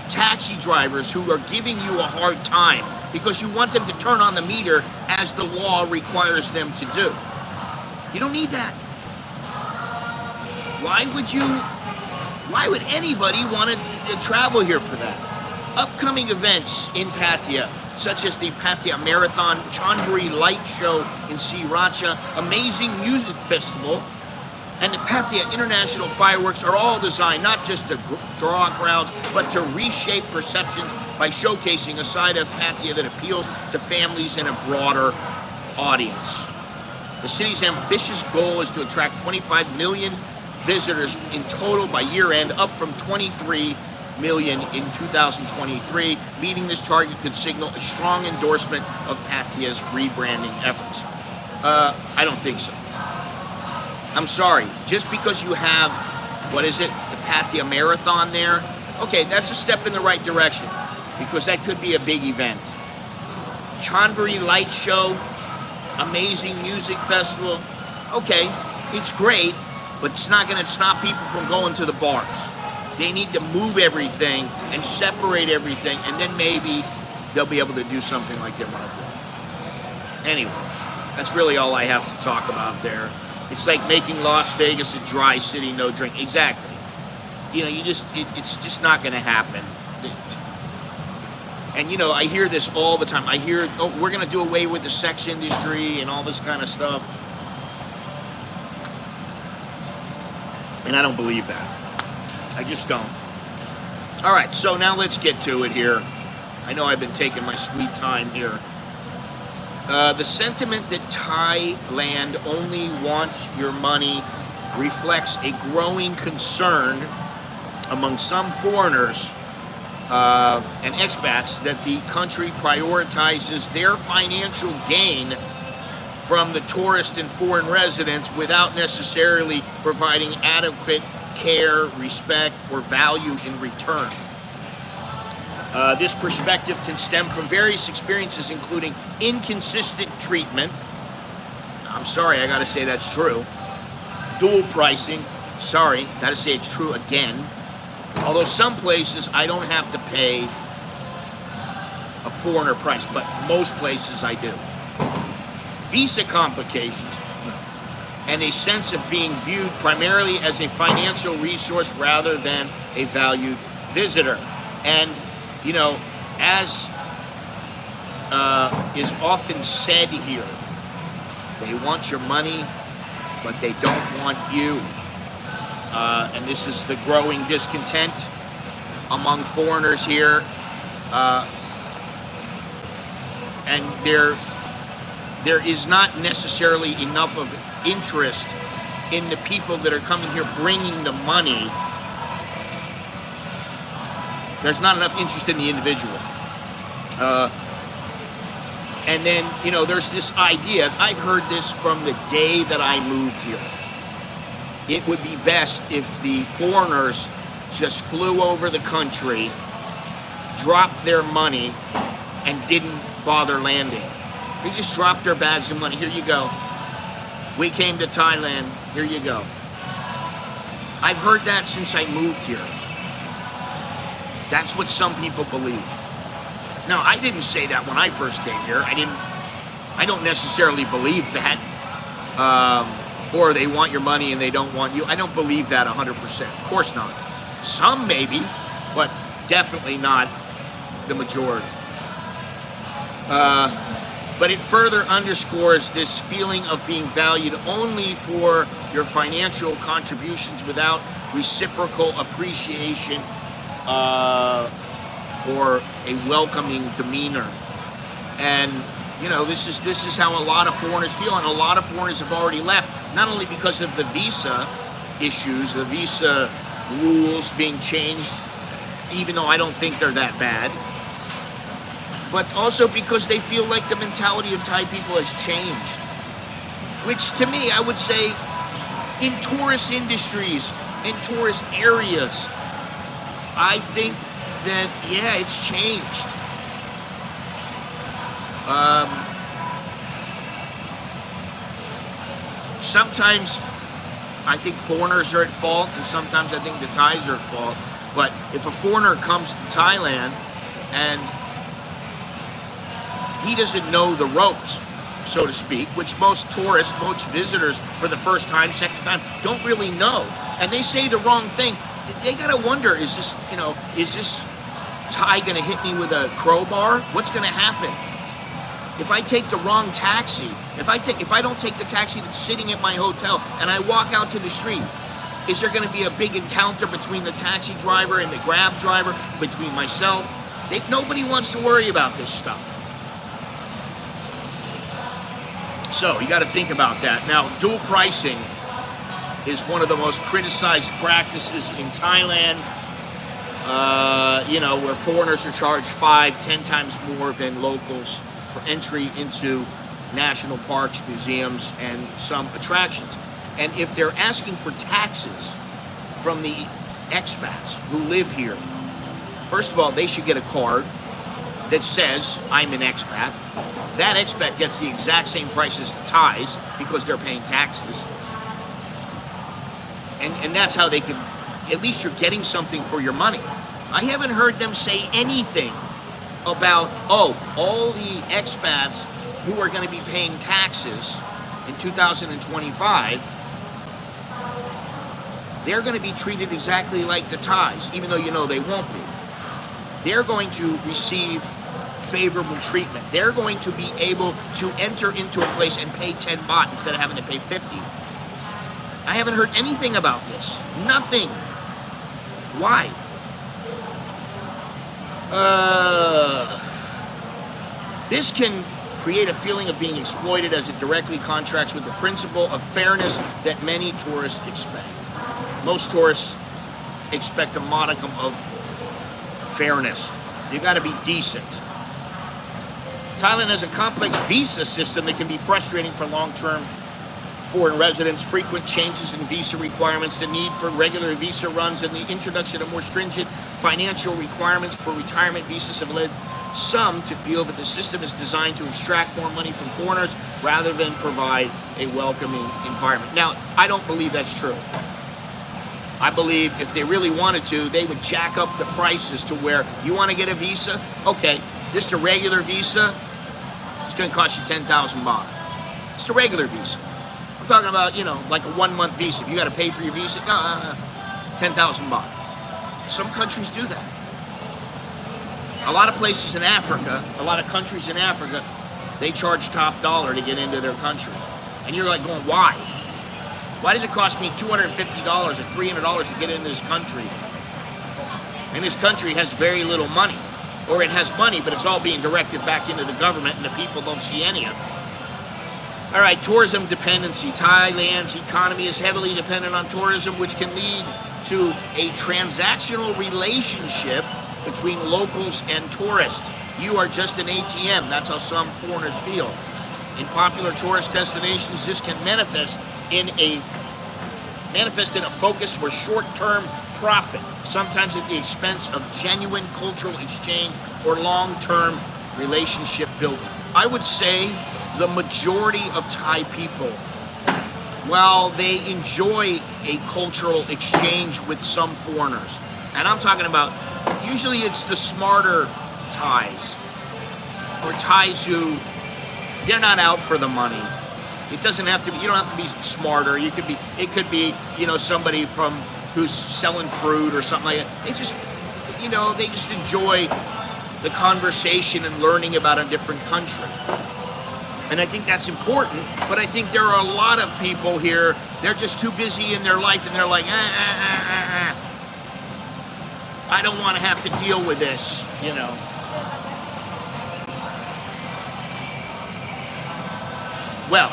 taxi drivers who are giving you a hard time because you want them to turn on the meter as the law requires them to do. You don't need that. Why would anybody want to travel here for that? Upcoming events in Pattaya, such as the Pattaya Marathon, Chonburi Light Show in Sriracha, amazing music festival, And the Pattaya International fireworks are all designed not just to draw crowds, but to reshape perceptions by showcasing a side of Pattaya that appeals to families and a broader audience. The city's ambitious goal is to attract 25 million visitors in total by year end, up from 23 million in 2023. Meeting this target could signal a strong endorsement of Pattaya's rebranding efforts. I don't think so. I'm sorry. Just because you have, what is it, the Pattaya Marathon there, okay, that's a step in the right direction, because that could be a big event. Chonburi Light Show, amazing music festival, okay, it's great, but it's not going to stop people from going to the bars. They need to move everything and separate everything, and then maybe they'll be able to do something like they want to do. Anyway, that's really all I have to talk about there. It's like making Las Vegas a dry city, no drink. Exactly. You know, it's just not going to happen. And, you know, I hear this all the time. I hear, oh, we're going to do away with the sex industry and all this kind of stuff. And I don't believe that. I just don't. All right, so now let's get to it here. I know I've been taking my sweet time here. The sentiment that Thailand only wants your money reflects a growing concern among some foreigners and expats that the country prioritizes their financial gain from the tourist and foreign residents without necessarily providing adequate care, respect, or value in return. This perspective can stem from various experiences, including inconsistent treatment. I'm sorry, I gotta say that's true. Dual pricing. Sorry, gotta say it's true again. Although some places I don't have to pay a foreigner price, but most places I do. Visa complications and a sense of being viewed primarily as a financial resource rather than a valued visitor. And, you know, as is often said here, they want your money, but they don't want you. And this is the growing discontent among foreigners here. And there is not necessarily enough of interest in the people that are coming here bringing the money. There's not enough interest in the individual. And then, you know, there's this idea, I've heard this from the day that I moved here. It would be best if the foreigners just flew over the country, dropped their money, and didn't bother landing. They just dropped their bags of money. Here you go. We came to Thailand. Here you go. I've heard that since I moved here. That's what some people believe. Now, I didn't say that when I first came here. I don't necessarily believe that. Or they want your money and they don't want you. I don't believe that 100%. Of course not. Some maybe, but definitely not the majority. But it further underscores this feeling of being valued only for your financial contributions without reciprocal appreciation or a welcoming demeanor. And, you know, this is how a lot of foreigners feel, and a lot of foreigners have already left, not only because of the visa issues, the visa rules being changed, even though I don't think they're that bad, but also because they feel like the mentality of Thai people has changed. Which, to me, I would say, in tourist industries, in tourist areas, I think that, yeah, it's changed. Sometimes I think foreigners are at fault, and sometimes I think the Thais are at fault. But if a foreigner comes to Thailand and he doesn't know the ropes, so to speak, which most tourists, most visitors for the first time, second time, don't really know, and they say the wrong thing, they gotta wonder, is this Thai gonna hit me with a crowbar? What's gonna happen? If I take the wrong taxi, if I don't take the taxi that's sitting at my hotel and I walk out to the street, is there going to be a big encounter between the taxi driver and the Grab driver, between myself? Nobody wants to worry about this stuff. So you got to think about that. Now, dual pricing is one of the most criticized practices in Thailand. Where foreigners are charged 5-10 times more than locals for entry into national parks, museums, and some attractions. And if they're asking for taxes from the expats who live here, first of all, they should get a card that says, I'm an expat. That expat gets the exact same price as the Thais because they're paying taxes. And that's how they can, at least you're getting something for your money. I haven't heard them say anything about, all the expats who are going to be paying taxes in 2025, they're going to be treated exactly like the Thais, even though they won't be. They're going to receive favorable treatment. They're going to be able to enter into a place and pay 10 baht instead of having to pay 50. I haven't heard anything about this. Nothing. Why? This can create a feeling of being exploited as it directly contracts with the principle of fairness that many tourists expect. Most tourists expect a modicum of fairness. You got to be decent. Thailand has a complex visa system that can be frustrating for long-term foreign residents. Frequent changes in visa requirements, the need for regular visa runs, and the introduction of more stringent financial requirements for retirement visas have led some to feel that the system is designed to extract more money from foreigners rather than provide a welcoming environment. Now, I don't believe that's true. I believe if they really wanted to, they would jack up the prices to where you want to get a visa, okay, just a regular visa, it's going to cost you 10,000 baht. Just a regular visa. I'm talking about, like a 1 month visa. If you got to pay for your visa, 10,000 baht. Some countries do that. A lot of places in Africa, a lot of countries in Africa, they charge top dollar to get into their country. And you're like going, why? Why does it cost me $250 or $300 to get into this country? And this country has very little money. Or it has money, but it's all being directed back into the government and the people don't see any of it. All right, tourism dependency. Thailand's economy is heavily dependent on tourism, which can lead to a transactional relationship between locals and tourists. You are just an ATM. That's how some foreigners feel. In popular tourist destinations, this can manifest in a focus for short-term profit, sometimes at the expense of genuine cultural exchange or long-term relationship building. I would say the majority of Thai people, while they enjoy a cultural exchange with some foreigners, and I'm talking about, usually it's the smarter Thais, or Thais who, they're not out for the money. It doesn't have to be, you don't have to be smarter. It could be, somebody from who's selling fruit or something like that. They just, they just enjoy the conversation and learning about a different country. And I think that's important, but I think there are a lot of people here, they're just too busy in their life and they're like, I don't want to have to deal with this, Well,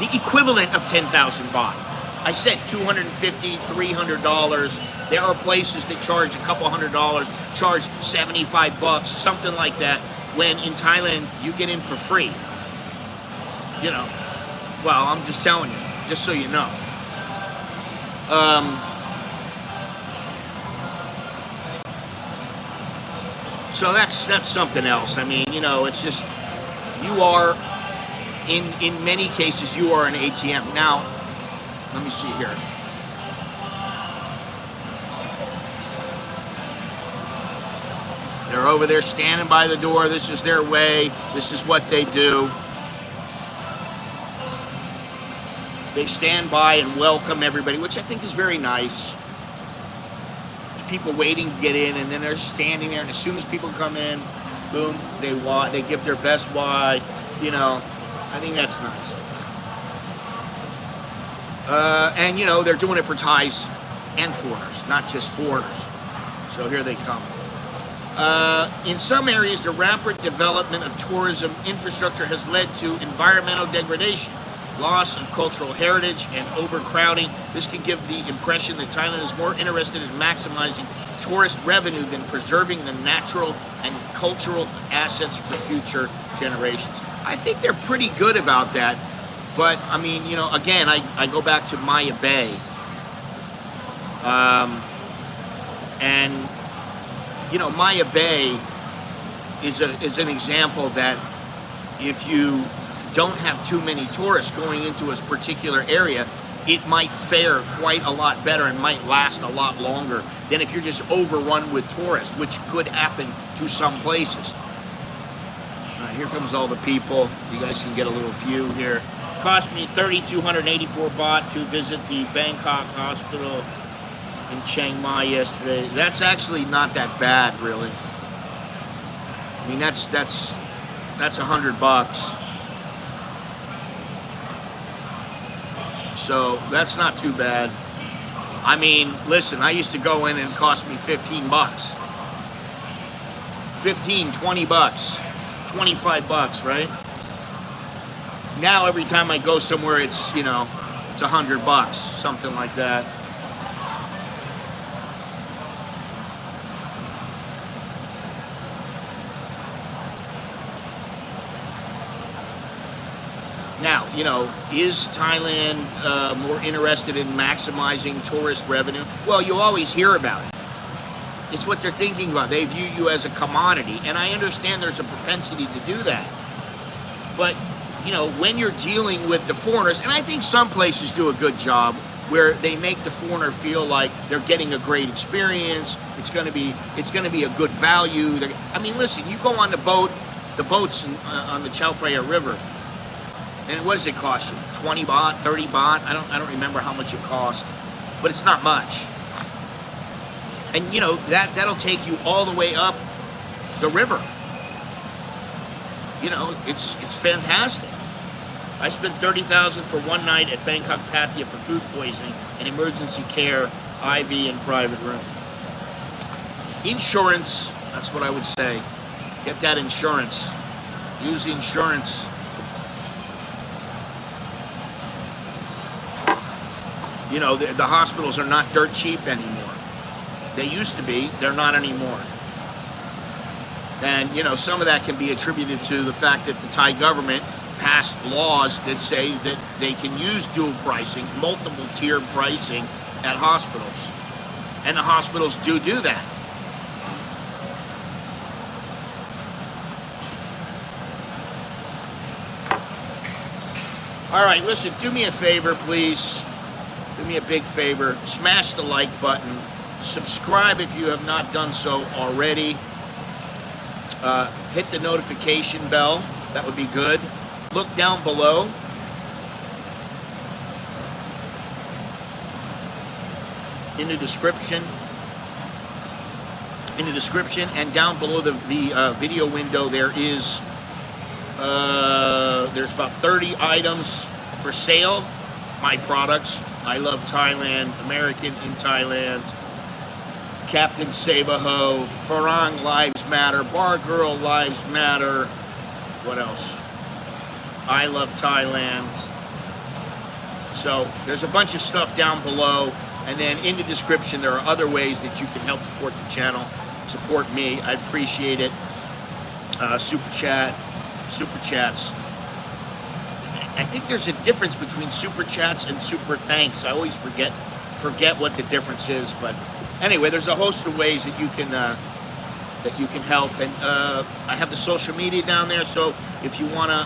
the equivalent of 10,000 baht. I said $250, $300. There are places that charge a couple $100, charge 75 bucks, something like that. When in Thailand, you get in for free. Well, I'm just telling you, just so you know. So that's something else. I mean, it's just, you are, in many cases, you are an ATM. Now, let me see here. They're over there standing by the door. This is their way. This is what they do. They stand by and welcome everybody, which I think is very nice. There's people waiting to get in, and then they're standing there, and as soon as people come in, Boom, they give their best why. You know, I think that's nice. And you know, they're doing it for Thais and foreigners, not just foreigners. So here they come. In some areas, the rapid development of tourism infrastructure has led to environmental degradation, loss of cultural heritage, and overcrowding. This can give the impression that Thailand is more interested in maximizing tourist revenue than preserving the natural and cultural assets for future generations. I think they're pretty good about that. But, I mean, you know, again, I go back to Maya Bay. And, you know, Maya Bay is an example that if you don't have too many tourists going into a particular area, it might fare quite a lot better and might last a lot longer than if you're just overrun with tourists, which could happen to some places. All right, here comes all the people. You guys can get a little view here. It cost me 3,284 baht to visit the Bangkok hospital in Chiang Mai yesterday. That's actually not that bad, really. I mean, that's $100. So that's not too bad. I mean, listen, I used to go in and it cost me 15 bucks. 15, 20 bucks, 25 bucks, right? Now every time I go somewhere, it's, you know, it's $100, something like that. Now, you know, is Thailand more interested in maximizing tourist revenue? Well, you always hear about it. It's what they're thinking about. They view you as a commodity, and I understand there's a propensity to do that. But, you know, when you're dealing with the foreigners, and I think some places do a good job where they make the foreigner feel like they're getting a great experience. It's going to be a good value. I mean, listen, you go on the boats on the Chao Phraya River. And what does it cost you? 20 baht, 30 baht? I don't remember how much it cost, but it's not much. And you know, that'll take you all the way up the river. You know, it's fantastic. I spent 30,000 for one night at Bangkok Pattaya for food poisoning and emergency care, IV and private room. Insurance, that's what I would say. Get that insurance. Use the insurance. You know, the hospitals are not dirt cheap anymore. They used to be, they're not anymore. And, you know, some of that can be attributed to the fact that the Thai government passed laws that say that they can use dual pricing, multiple tier pricing at hospitals. And the hospitals do that. All right, listen, do me a favor, please. Do me a big favor, smash the like button, subscribe if you have not done so already, hit the notification bell, that would be good. Look down below. In the description and down below the video window there's about 30 items for sale, my products. I love Thailand, American in Thailand, Captain Sabaho, Farang Lives Matter, Bar Girl Lives Matter, what else? I love Thailand. So there's a bunch of stuff down below, and then in the description there are other ways that you can help support the channel, support me. I appreciate it. Super chats. I think there's a difference between super chats and super thanks. I always forget what the difference is, but anyway, there's a host of ways that you can help, and I have the social media down there. So if you want to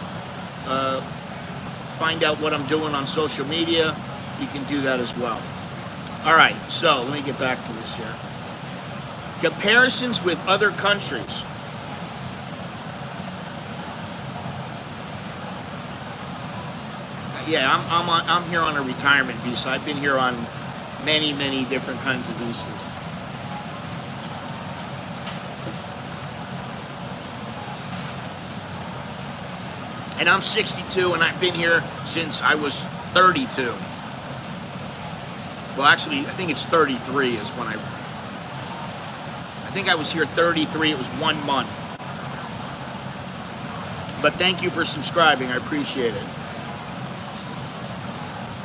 find out what I'm doing on social media, you can do that as well. All right, so let me get back to this here. Comparisons with other countries. Yeah, I'm here on a retirement visa. I've been here on many different kinds of visas. And I'm 62, and I've been here since I was 32. Well, actually, I think it's 33 is when I think I was here 33. It was 1 month. But thank you for subscribing. I appreciate it.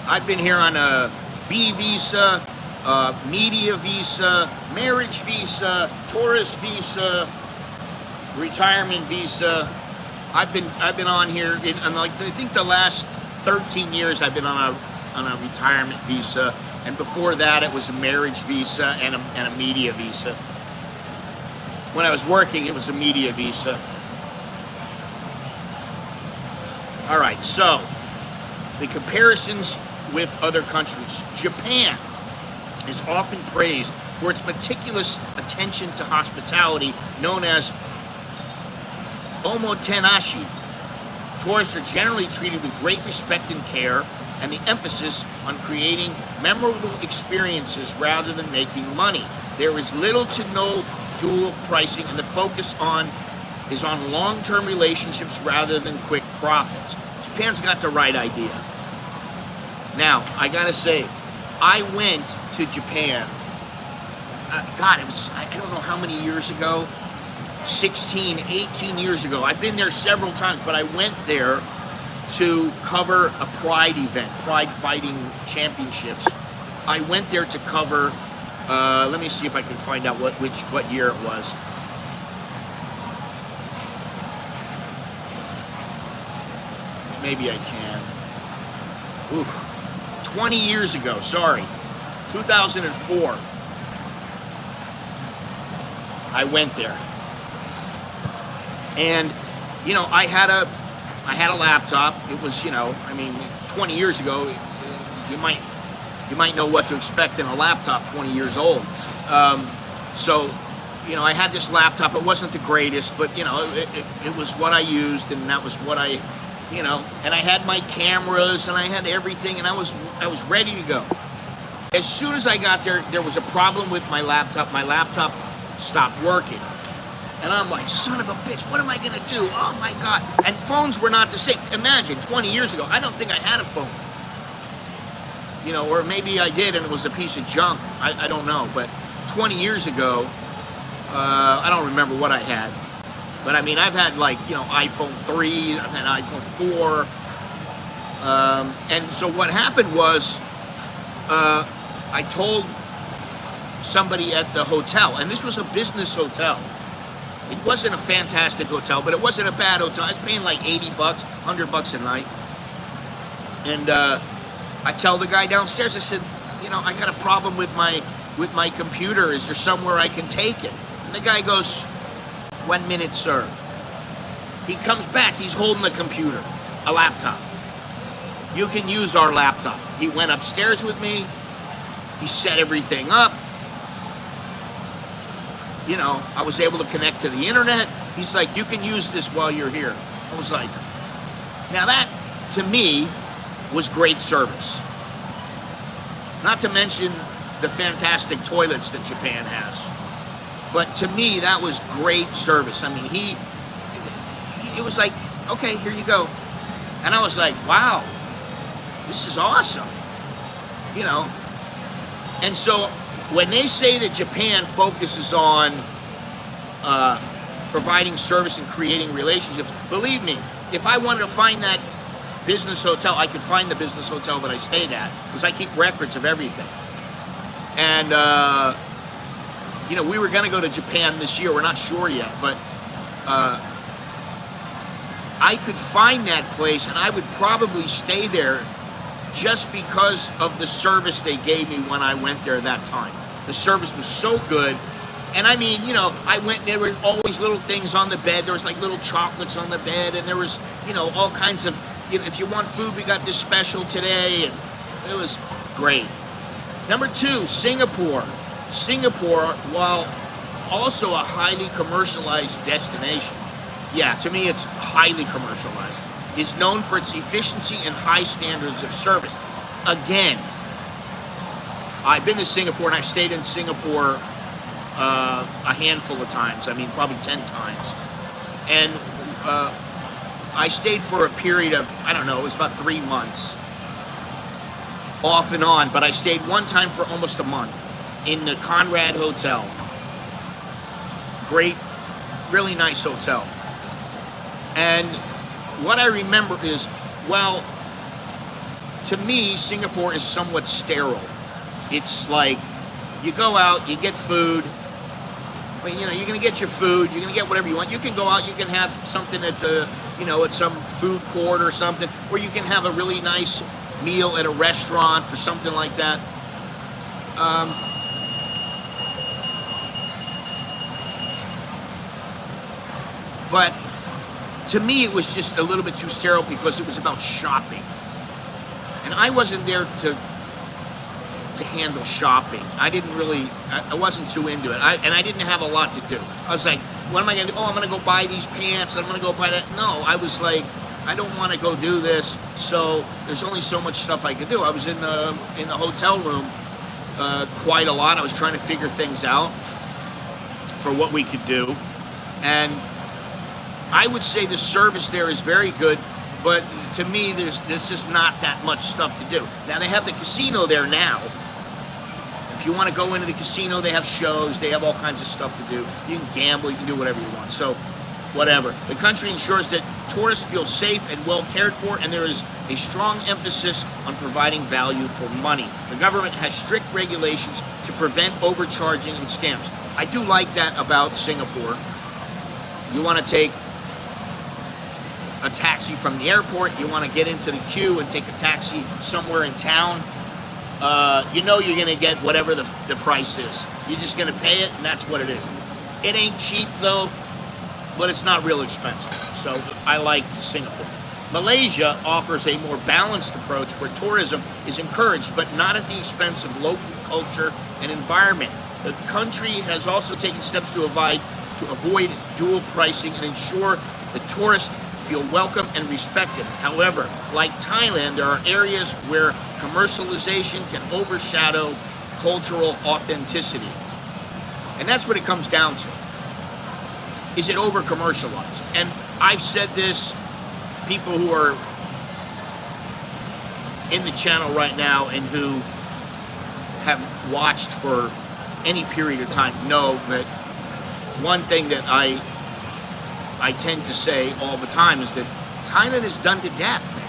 I've been here on a B visa, media visa, marriage visa, tourist visa, retirement visa. I've been on here in like I think the last 13 years I've been on a retirement visa, and before that it was a marriage visa and a media visa. When I was working, it was a media visa. All right, so the comparisons with other countries. Japan is often praised for its meticulous attention to hospitality, known as omotenashi. Tourists are generally treated with great respect and care, and the emphasis on creating memorable experiences rather than making money. There is little to no dual pricing, and the focus is on long-term relationships rather than quick profits. Japan's got the right idea. Now, I gotta say, I went to Japan, God, it was, I don't know how many years ago, 16, 18 years ago. I've been there several times, but I went there to cover a Pride event, Pride Fighting Championships. I went there to cover, let me see if I can find out what year it was. Maybe I can. Oof. 20 years ago, sorry. 2004. I went there. And, you know, I had a laptop. It was, you know, I mean, 20 years ago, you might know what to expect in a laptop 20 years old. So, you know, I had this laptop. It wasn't the greatest, but, you know, it was what I used, and that was what I, you know, and I had my cameras, and I had everything, and I was ready to go. As soon as I got there, there was a problem with my laptop. My laptop stopped working. And I'm like, son of a bitch, what am I gonna do? Oh my God. And phones were not the same. Imagine, 20 years ago, I don't think I had a phone. You know, or maybe I did and it was a piece of junk. I don't know, but 20 years ago, I don't remember what I had. But I mean, I've had like, you know, iPhone 3, I've had iPhone 4. And so what happened was, I told somebody at the hotel, and this was a business hotel. It wasn't a fantastic hotel, but it wasn't a bad hotel. I was paying like $80, $100 a night. And I tell the guy downstairs, I said, you know, I got a problem with my computer. Is there somewhere I can take it? And the guy goes, 1 minute, sir. He comes back, he's holding the computer, a laptop. You can use our laptop. He went upstairs with me. He set everything up. You know, I was able to connect to the internet. He's like, you can use this while you're here. I was like, now that, to me, was great service. Not to mention the fantastic toilets that Japan has. But to me, that was great service. I mean, it was like, okay, here you go. And I was like, wow, this is awesome. You know, and so when they say that Japan focuses on providing service and creating relationships, believe me, if I wanted to find that business hotel, I could find the business hotel that I stayed at, because I keep records of everything. And, you know, we were going to go to Japan this year. We're not sure yet, but I could find that place, and I would probably stay there just because of the service they gave me when I went there that time. The service was so good. And I mean, you know, I went, there were always little things on the bed. There was like little chocolates on the bed, and there was, you know, all kinds of, you know, if you want food, we got this special today, and it was great. Number 2, Singapore. Singapore, while also a highly commercialized destination, yeah, to me it's highly commercialized, is known for its efficiency and high standards of service. Again, I've been to Singapore, and I've stayed in Singapore a handful of times. I mean, probably 10 times. And I stayed for a period of, I don't know, it was about 3 months, off and on, but I stayed one time for almost a month in the Conrad Hotel. Great, really nice hotel. And what I remember is, well, to me, Singapore is somewhat sterile. It's like, you go out, you get food, but you know, you're gonna get your food, you're gonna get whatever you want. You can go out, you can have something at the, you know, at some food court or something, or you can have a really nice meal at a restaurant or something like that. But to me, it was just a little bit too sterile because it was about shopping. And I wasn't there to handle shopping. I didn't really, I wasn't too into it. And I didn't have a lot to do. I was like, what am I going to do? Oh, I'm going to go buy these pants. I'm going to go buy that. No, I was like, I don't want to go do this. So there's only so much stuff I could do. I was in the hotel room quite a lot. I was trying to figure things out for what we could do. And I would say the service there is very good, but to me, there's just not that much stuff to do. Now, they have the casino there now. If you want to go into the casino, they have shows, they have all kinds of stuff to do. You can gamble, you can do whatever you want. So, whatever. The country ensures that tourists feel safe and well cared for, and there is a strong emphasis on providing value for money. The government has strict regulations to prevent overcharging and scams. I do like that about Singapore. You want to take a taxi from the airport, you want to get into the queue and take a taxi somewhere in town, you know you're going to get whatever the price is. You're just going to pay it, and that's what it is. It ain't cheap, though, but it's not real expensive. So I like Singapore. Malaysia offers a more balanced approach where tourism is encouraged, but not at the expense of local culture and environment. The country has also taken steps to avoid dual pricing and ensure the tourists feel welcome and respected. However, like Thailand, there are areas where commercialization can overshadow cultural authenticity. And that's what it comes down to. Is it over-commercialized? And I've said this, people who are in the channel right now and who have watched for any period of time know that one thing that I tend to say all the time is that Thailand is done to death, man.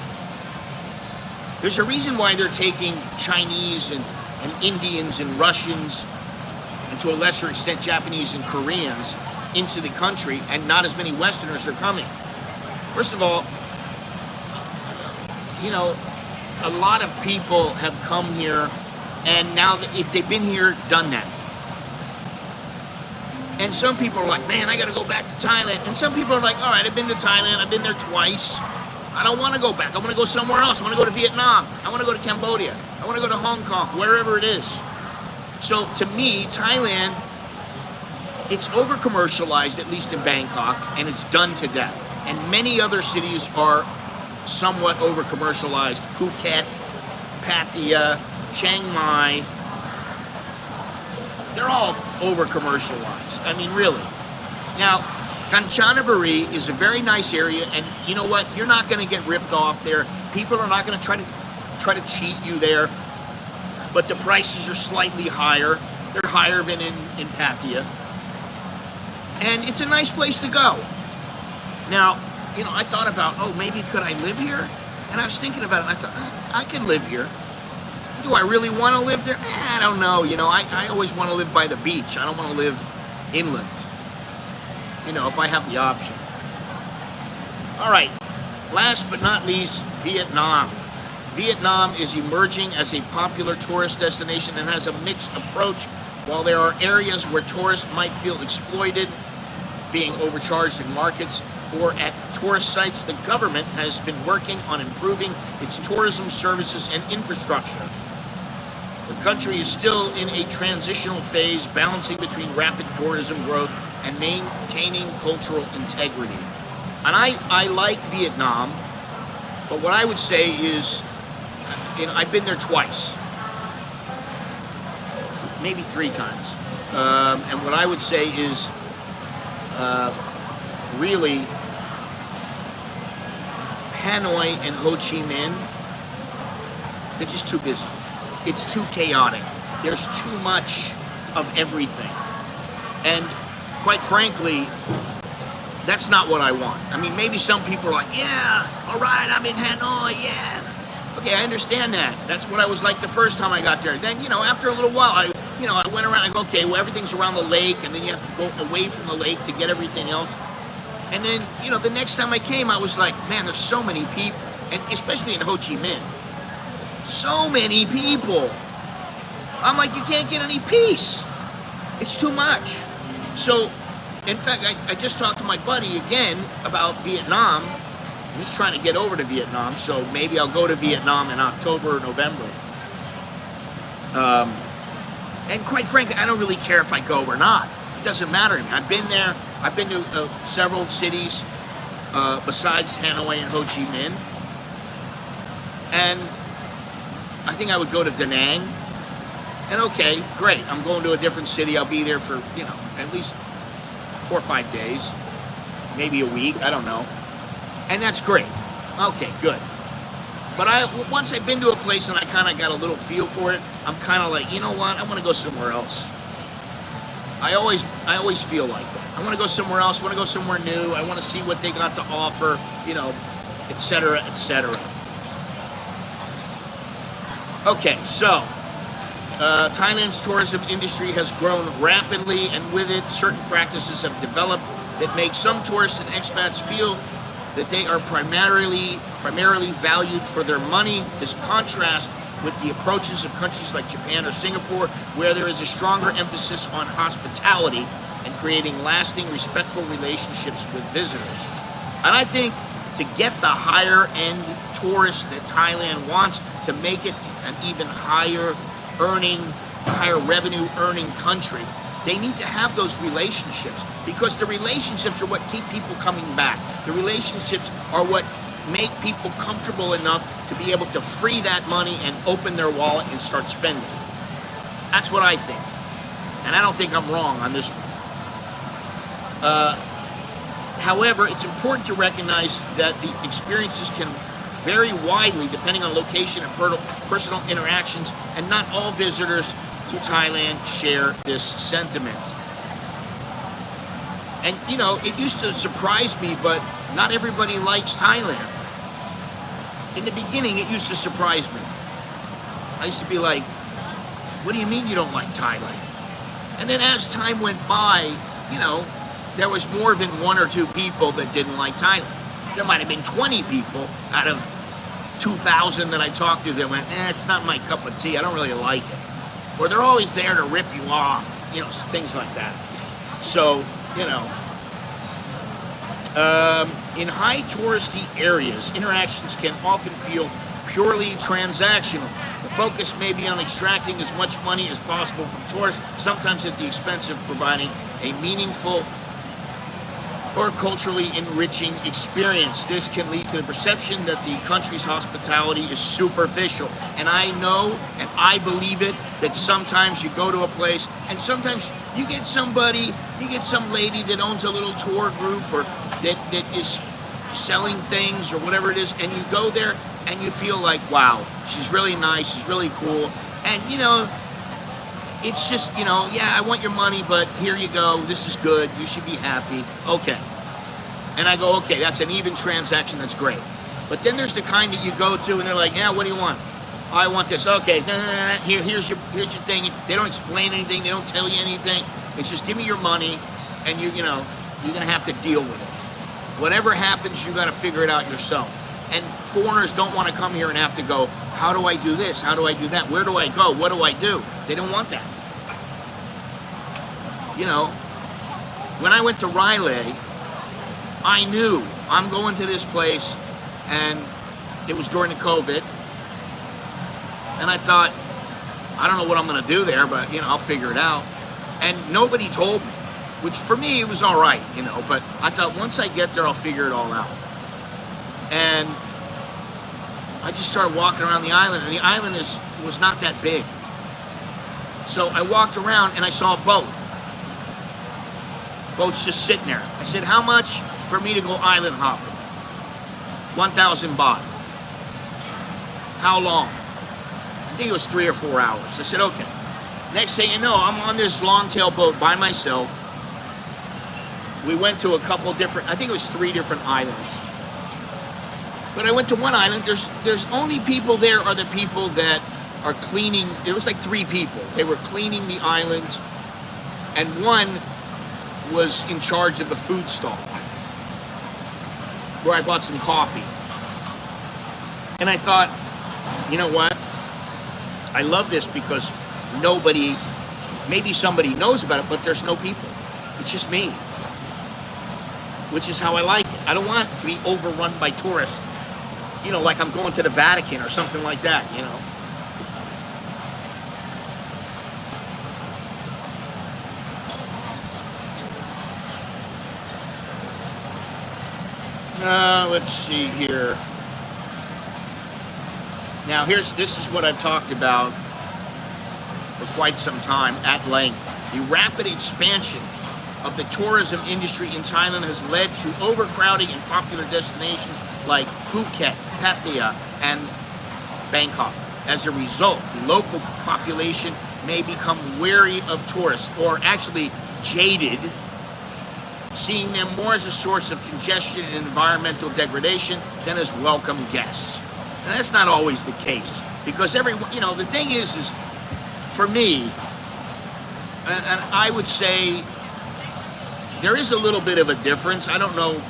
There's a reason why they're taking Chinese and Indians and Russians, and to a lesser extent Japanese and Koreans, into the country, and not as many Westerners are coming. First of all, you know, a lot of people have come here, and now they've been here, done that. And some people are like, man, I got to go back to Thailand. And some people are like, all right, I've been to Thailand. I've been there twice. I don't want to go back. I want to go somewhere else. I want to go to Vietnam. I want to go to Cambodia. I want to go to Hong Kong, wherever it is. So to me, Thailand, it's over-commercialized, at least in Bangkok, and it's done to death. And many other cities are somewhat over-commercialized. Phuket, Pattaya, Chiang Mai, they're all over-commercialized. I mean, really. Now, Kanchanaburi is a very nice area, and you know what? You're not going to get ripped off there. People are not going to try to cheat you there. But the prices are slightly higher. They're higher than in Pattaya. And it's a nice place to go. Now, you know, I thought about, oh, maybe could I live here? And I was thinking about it, and I thought, I could live here. Do I really want to live there? I don't know. You know, I always want to live by the beach. I don't want to live inland. You know, if I have the option. All right. Last but not least, Vietnam. Vietnam is emerging as a popular tourist destination and has a mixed approach. While there are areas where tourists might feel exploited, being overcharged in markets or at tourist sites, the government has been working on improving its tourism services and infrastructure. The country is still in a transitional phase, balancing between rapid tourism growth and maintaining cultural integrity. And I like Vietnam, but what I would say is, you know, I've been there twice, maybe 3 times. And what I would say is, really, Hanoi and Ho Chi Minh, they're just too busy. It's too chaotic. There's too much of everything. And quite frankly, that's not what I want. I mean, maybe some people are like, yeah, all right, I'm in Hanoi, yeah. Okay, I understand that. That's what I was like the first time I got there. Then, after a little while, I went around, I go, okay, well, everything's around the lake, and then you have to go away from the lake to get everything else. And then, the next time I came, I was like, man, there's so many people. And especially in Ho Chi Minh. So many people. I'm like, you can't get any peace. It's too much. So, in fact, I just talked to my buddy again about Vietnam. He's trying to get over to Vietnam, so maybe I'll go to Vietnam in October or November. And quite frankly, I don't really care if I go or not. It doesn't matter to me. I've been there. I've been to several cities besides Hanoi and Ho Chi Minh. And I think I would go to Da Nang. And okay, great. I'm going to a different city. I'll be there for, at least 4 or 5 days. Maybe a week. I don't know. And that's great. Okay, good. But once I've been to a place and I kind of got a little feel for it, I'm kind of like, you know what? I want to go somewhere else. I always feel like that. I want to go somewhere else. I want to go somewhere new. I want to see what they got to offer, et cetera, et cetera. Okay, so Thailand's tourism industry has grown rapidly, and with it, certain practices have developed that make some tourists and expats feel that they are primarily valued for their money. This contrasts with the approaches of countries like Japan or Singapore, where there is a stronger emphasis on hospitality and creating lasting, respectful relationships with visitors. And I think to get the higher end tourists that Thailand wants, to make it an even higher revenue earning country, they need to have those relationships, because the relationships are what keep people coming back. The relationships are what make people comfortable enough to be able to free that money and open their wallet and start spending. That's what I think. And I don't think I'm wrong on this one. However, it's important to recognize that the experiences can vary widely depending on location and personal interactions, and not all visitors to Thailand share this sentiment. And it used to surprise me, but not everybody likes Thailand. In the beginning, it used to surprise me. I used to be like, what do you mean you don't like Thailand? And then as time went by, there was more than 1 or 2 people that didn't like Thailand. There might have been 20 people out of 2,000 that I talked to that went, it's not my cup of tea, I don't really like it. Or they're always there to rip you off, things like that. So, in high touristy areas, interactions can often feel purely transactional. The focus may be on extracting as much money as possible from tourists, sometimes at the expense of providing a meaningful or culturally enriching experience. This can lead to the perception that the country's hospitality is superficial. And I know, and I believe it, that sometimes you go to a place and sometimes you get some lady that owns a little tour group or that is selling things or whatever it is, and you go there and you feel like, wow, she's really nice, she's really cool. And it's just, yeah, I want your money, but here you go, this is good, you should be happy, okay. And I go, okay, that's an even transaction, that's great. But then there's the kind that you go to and they're like, yeah, what do you want? I want this, okay, here's your thing. They don't explain anything, they don't tell you anything. It's just give me your money, and you're gonna have to deal with it. Whatever happens, you gotta figure it out yourself. And foreigners don't want to come here and have to go, how do I do this? How do I do that? Where do I go? What do I do? They don't want that. When I went to Riley, I knew I'm going to this place, and it was during the COVID, and I thought, I don't know what I'm going to do there, but, I'll figure it out. And nobody told me, which for me, it was all right, but I thought once I get there, I'll figure it all out. And I just started walking around the island, and the island was not that big. So I walked around, and I saw a boat. Boat's just sitting there. I said, how much for me to go island hopping? 1,000 baht. How long? I think it was 3 or 4 hours. I said, okay. Next thing you know, I'm on this long-tail boat by myself. We went to a couple different, I think it was 3 different islands. But I went to one island, there's only people there are the people that are cleaning. It was like 3 people. They were cleaning the island, and one was in charge of the food stall, where I bought some coffee. And I thought, you know what? I love this because nobody, maybe somebody knows about it, but there's no people. It's just me, which is how I like it. I don't want to be overrun by tourists. You know, like I'm going to the Vatican or something like that, you know. Let's see here. Now this is what I've talked about for quite some time at length. The rapid expansion of the tourism industry in Thailand has led to overcrowding in popular destinations like Phuket, Pattaya, and Bangkok. As a result, the local population may become wary of tourists, or actually jaded, seeing them more as a source of congestion and environmental degradation than as welcome guests. And that's not always the case, because everyone, you know, the thing is for me, and I would say there is a little bit of a difference. I don't know,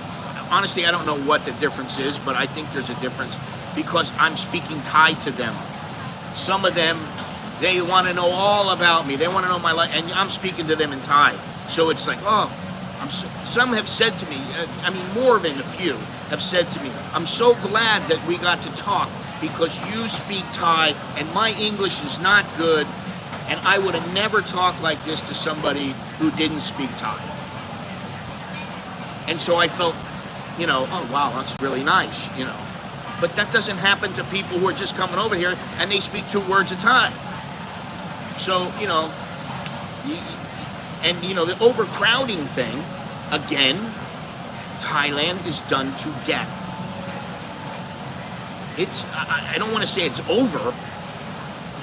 honestly, I don't know what the difference is, but I think there's a difference because I'm speaking Thai to them. Some of them, they want to know all about me. They want to know my life, and I'm speaking to them in Thai. So it's like, oh, some have said to me, I mean, more than a few have said to me, I'm so glad that we got to talk because you speak Thai and my English is not good, and I would have never talked like this to somebody who didn't speak Thai. And so I felt, you know, oh wow, that's really nice, you know. But that doesn't happen to people who are just coming over here and they speak 2 words a time. So, you know, and you know, the overcrowding thing, again, Thailand is done to death. It's, I don't want to say it's over,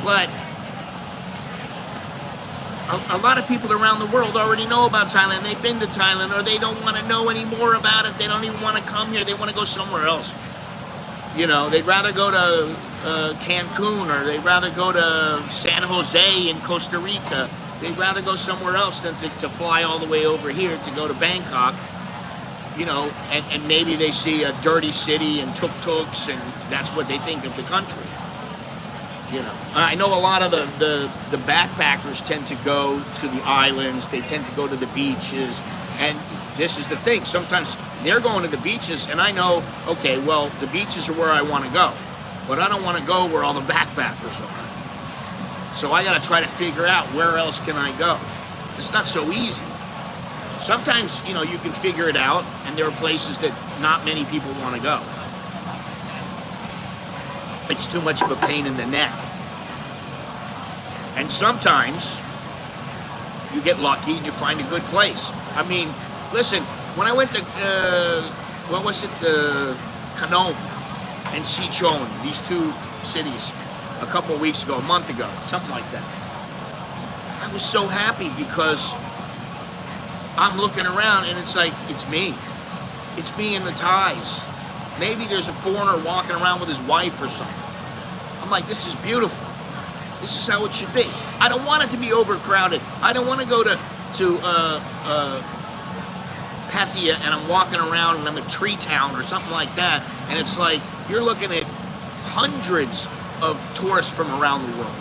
but a lot of people around the world already know about Thailand. They've been to Thailand, or they don't want to know any more about it. They don't even want to come here. They want to go somewhere else. You know, they'd rather go to Cancun, or they'd rather go to San Jose in Costa Rica. They'd rather go somewhere else than to fly all the way over here to go to Bangkok. You know, and maybe they see a dirty city and tuk-tuks, and that's what they think of the country. You know, I know a lot of the backpackers tend to go to the islands. They tend to go to the beaches, and this is the thing. Sometimes they're going to the beaches, and I know, okay, well, the beaches are where I want to go, but I don't want to go where all the backpackers are. So I got to try to figure out where else can I go. It's not so easy. Sometimes, you know, you can figure it out, and there are places that not many people want to go. It's too much of a pain in the neck. And sometimes you get lucky and you find a good place. I mean, listen, when I went to, Kanom and Sichuan, these 2 cities, a couple of weeks ago, a month ago, something like that, I was so happy because I'm looking around and it's like, it's me. It's me and the Thais. Maybe there's a foreigner walking around with his wife or something. I'm like, this is beautiful. This is how it should be. I don't want it to be overcrowded. I don't want to go to Pattaya and I'm walking around and I'm a tree town or something like that, and it's like you're looking at hundreds of tourists from around the world.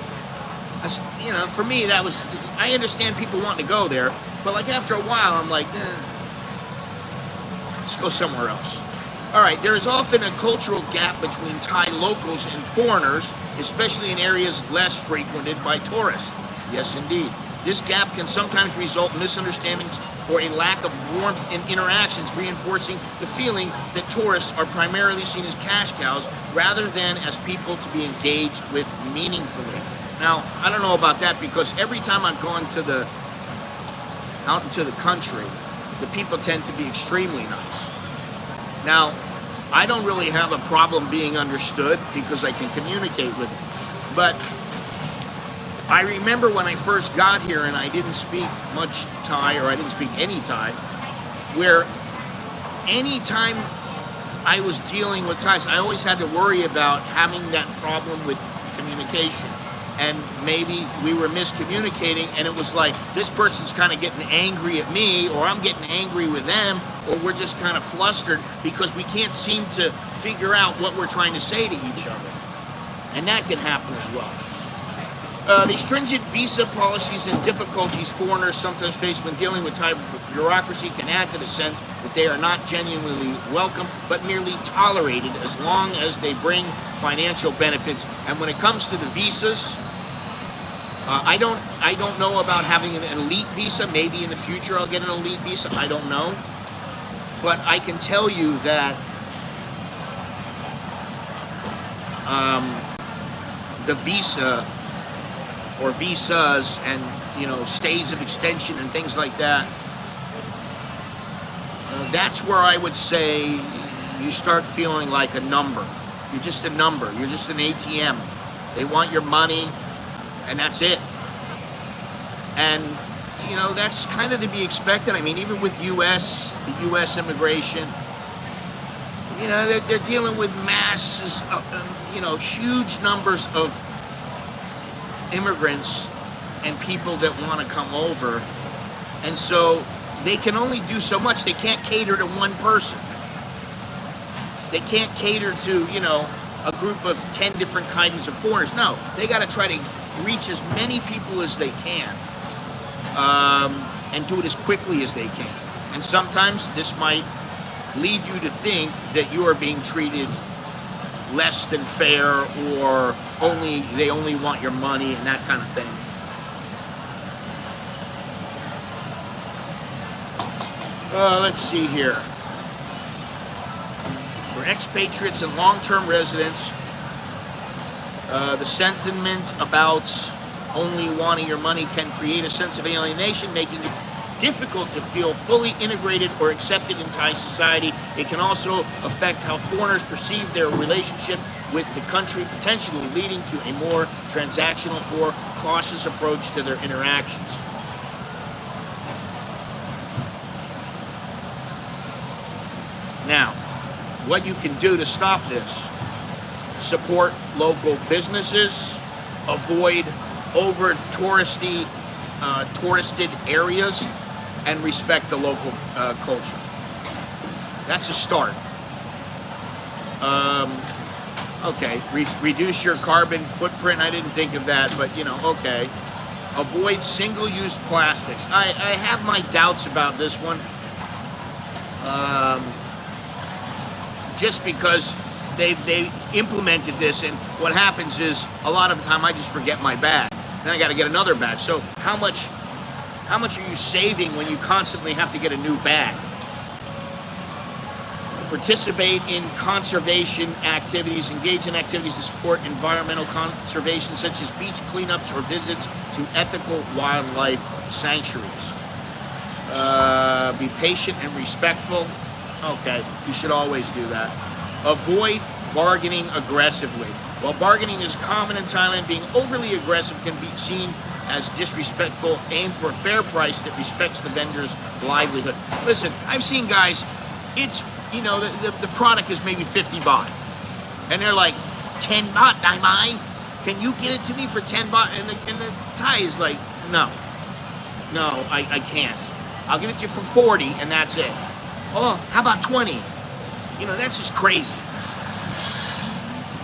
That's, you know, for me, that was, I understand people wanting to go there, but like after a while, I'm like, let's go somewhere else. All right, there is often a cultural gap between Thai locals and foreigners, especially in areas less frequented by tourists. Yes, indeed. This gap can sometimes result in misunderstandings or a lack of warmth in interactions, reinforcing the feeling that tourists are primarily seen as cash cows rather than as people to be engaged with meaningfully. Now, I don't know about that, because every time I've gone to out into the country, the people tend to be extremely nice. Now, I don't really have a problem being understood because I can communicate with them. But I remember when I first got here and I didn't speak much Thai, or I didn't speak any Thai, where anytime I was dealing with Thais, I always had to worry about having that problem with communication. And maybe we were miscommunicating, and it was like this person's kind of getting angry at me, or I'm getting angry with them, or we're just kind of flustered because we can't seem to figure out what we're trying to say to each other. And that can happen as well. The stringent visa policies and difficulties foreigners sometimes face when dealing with Thai bureaucracy can add to the sense that they are not genuinely welcome, but merely tolerated as long as they bring financial benefits. And when it comes to the visas, I don't know about having an elite visa. Maybe in the future I'll get an elite visa. I don't know. But I can tell you that the visa or visas and, you know, stays of extension and things like that, that's where I would say you start feeling like a number. You're just a number. You're just an ATM. They want your money, and that's it. And, you know, that's kind of to be expected. I mean, even with the U.S. immigration, you know, they're dealing with masses of, you know, huge numbers of immigrants and people that want to come over. And so they can only do so much. They can't cater to one person. They can't cater to, you know, a group of 10 different kinds of foreigners. No, they got to try to reach as many people as they can, and do it as quickly as they can. And sometimes this might lead you to think that you are being treated less than fair, or they only want your money and that kind of thing. Let's see here. For expatriates and long-term residents, the sentiment about only wanting your money can create a sense of alienation, making it difficult to feel fully integrated or accepted in Thai society. It can also affect how foreigners perceive their relationship with the country, potentially leading to a more transactional or cautious approach to their interactions. Now, what you can do to stop this: support local businesses, avoid over-touristed areas, and respect the local culture. That's a start. Okay, reduce your carbon footprint. I didn't think of that, but you know, okay. Avoid single-use plastics. I have my doubts about this one. Just because they implemented this, and what happens is a lot of the time I just forget my bag. Then I got to get another bag. So how much are you saving when you constantly have to get a new bag? Participate in conservation activities. Engage in activities to support environmental conservation, such as beach cleanups or visits to ethical wildlife sanctuaries. Be patient and respectful. Okay, you should always do that. Avoid bargaining aggressively. While bargaining is common in Thailand, being overly aggressive can be seen as disrespectful. Aim for a fair price that respects the vendor's livelihood. Listen, I've seen guys, it's, you know, the product is maybe 50 baht. And they're like, 10 baht, dai mai? Can you get it to me for 10 baht? And the Thai is like, no, I can't. I'll give it to you for 40 and that's it. Oh, how about 20? You know, that's just crazy.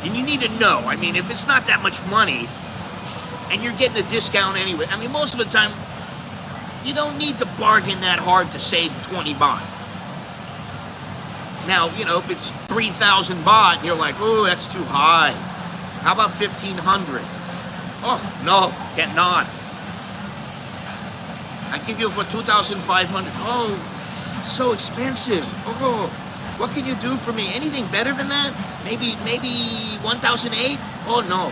And you need to know, I mean, if it's not that much money and you're getting a discount anyway, I mean, most of the time, you don't need to bargain that hard to save 20 baht. Now, you know, if it's 3,000 baht, you're like, oh, that's too high. How about 1,500? Oh, no, cannot. I give you for 2,500. Oh, so expensive. Oh, what can you do for me? Anything better than that? Maybe 1,008? Oh no.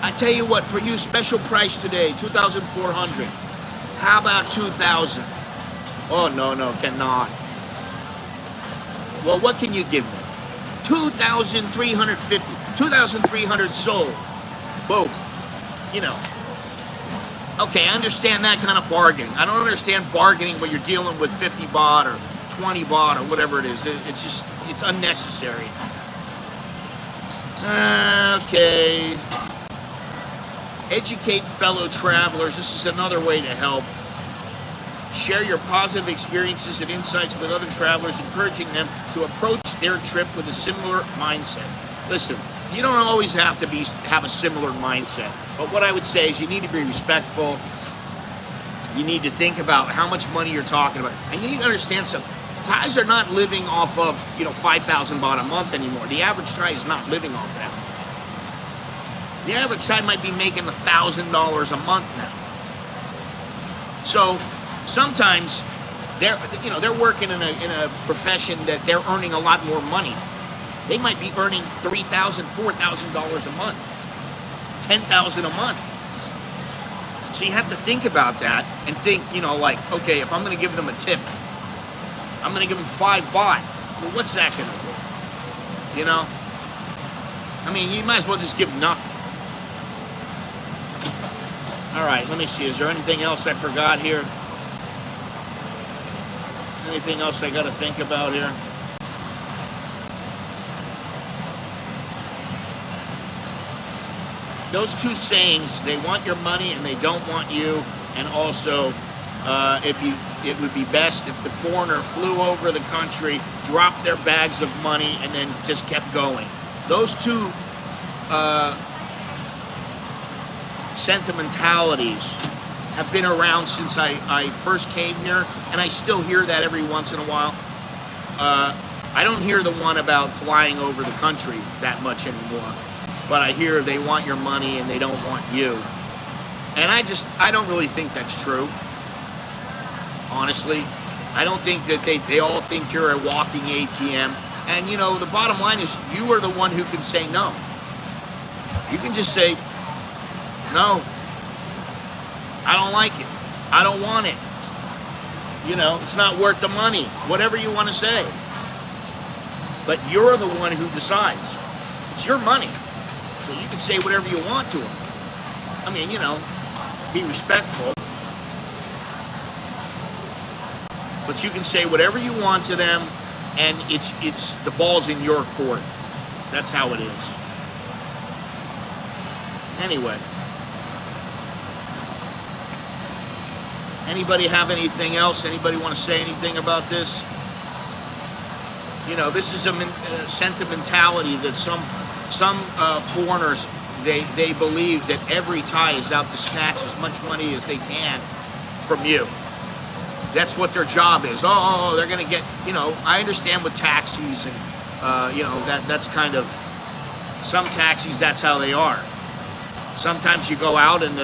I tell you what, for you, special price today, 2,400. How about 2,000? Oh no, cannot. Well, what can you give me? 2,350, 2,300 sold. Whoa. You know. Okay, I understand that kind of bargaining. I don't understand bargaining when you're dealing with 50 baht or 20 baht or whatever it is. It's just, it's unnecessary. Okay. Educate fellow travelers. This is another way to help. Share your positive experiences and insights with other travelers, encouraging them to approach their trip with a similar mindset. Listen, you don't always have to have a similar mindset, but what I would say is you need to be respectful. You need to think about how much money you're talking about, and you need to understand something. Thais are not living off of 5,000 baht a month anymore. The average Thai is not living off that. The average Thai might be making $1,000 a month now. So sometimes they're working in a profession that they're earning a lot more money. They might be earning $3,000, $4,000 a month, $10,000 a month. So you have to think about that and think, like, okay, if I'm going to give them a tip, I'm going to give them 5 baht. Well, what's that going to do? I mean, you might as well just give them nothing. All right, let me see. Is there anything else I forgot here? Anything else I got to think about here? Those two sayings, they want your money and they don't want you, and also it would be best if the foreigner flew over the country, dropped their bags of money, and then just kept going. Those two sentimentalities have been around since I first came here, and I still hear that every once in a while. I don't hear the one about flying over the country that much anymore, but I hear they want your money and they don't want you. And I don't really think that's true. Honestly, I don't think that they all think you're a walking ATM. And the bottom line is you are the one who can say no. You can just say, no, I don't like it. I don't want it. It's not worth the money. Whatever you want to say. But you're the one who decides. It's your money. So you can say whatever you want to them. I mean, be respectful. But you can say whatever you want to them, and it's the ball's in your court. That's how it is. Anyway. Anybody have anything else? Anybody want to say anything about this? This is a sentimentality that some foreigners, they believe that every Thai is out to snatch as much money as they can from you. That's what their job is. Oh, they're going to get, I understand with taxis and, that's kind of, some taxis, that's how they are. Sometimes you go out and,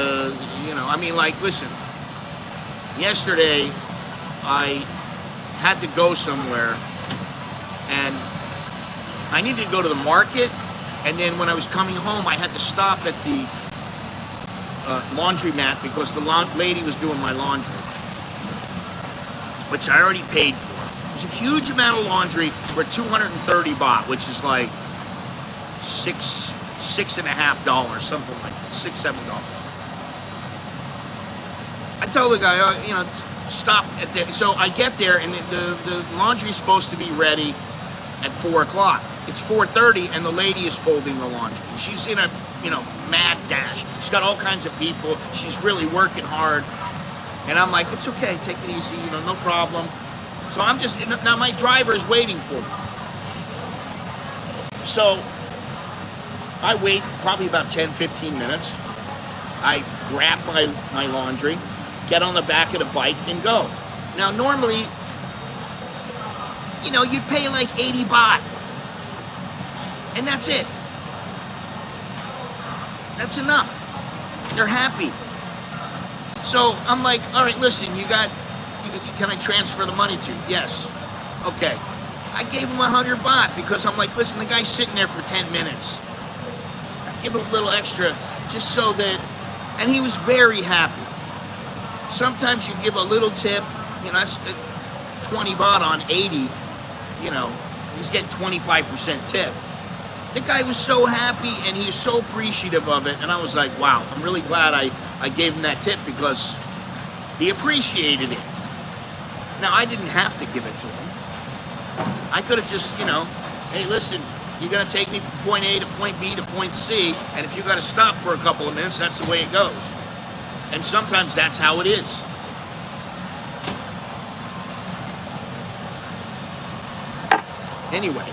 listen, yesterday I had to go somewhere and I needed to go to the market, and then when I was coming home I had to stop at the laundromat because the lady was doing my laundry, which I already paid for. It was a huge amount of laundry for 230 baht, which is like $6.50, something like that, $6-7. I tell the guy, stop at there. So I get there, and the laundry is supposed to be ready at 4 o'clock. It's 4:30, and the lady is folding the laundry. She's in a, mad dash. She's got all kinds of people. She's really working hard. And I'm like, it's okay, take it easy, no problem. So I'm just, now my driver is waiting for me. So I wait probably about 10-15 minutes. I grab my laundry, get on the back of the bike, and go. Now normally, you'd pay like 80 baht. And that's it. That's enough. They're happy. So I'm like, all right, listen, can I transfer the money to you? Yes. Okay. I gave him 100 baht because I'm like, listen, the guy's sitting there for 10 minutes. I give him a little extra just so that, and he was very happy. Sometimes you give a little tip, that's 20 baht on 80, he's getting 25% tip. The guy was so happy and he was so appreciative of it, and I was like, wow, I'm really glad I gave him that tip because he appreciated it. Now, I didn't have to give it to him. I could have just, hey, listen, you're going to take me from point A to point B to point C, and if you got to stop for a couple of minutes, that's the way it goes. And sometimes that's how it is. Anyway,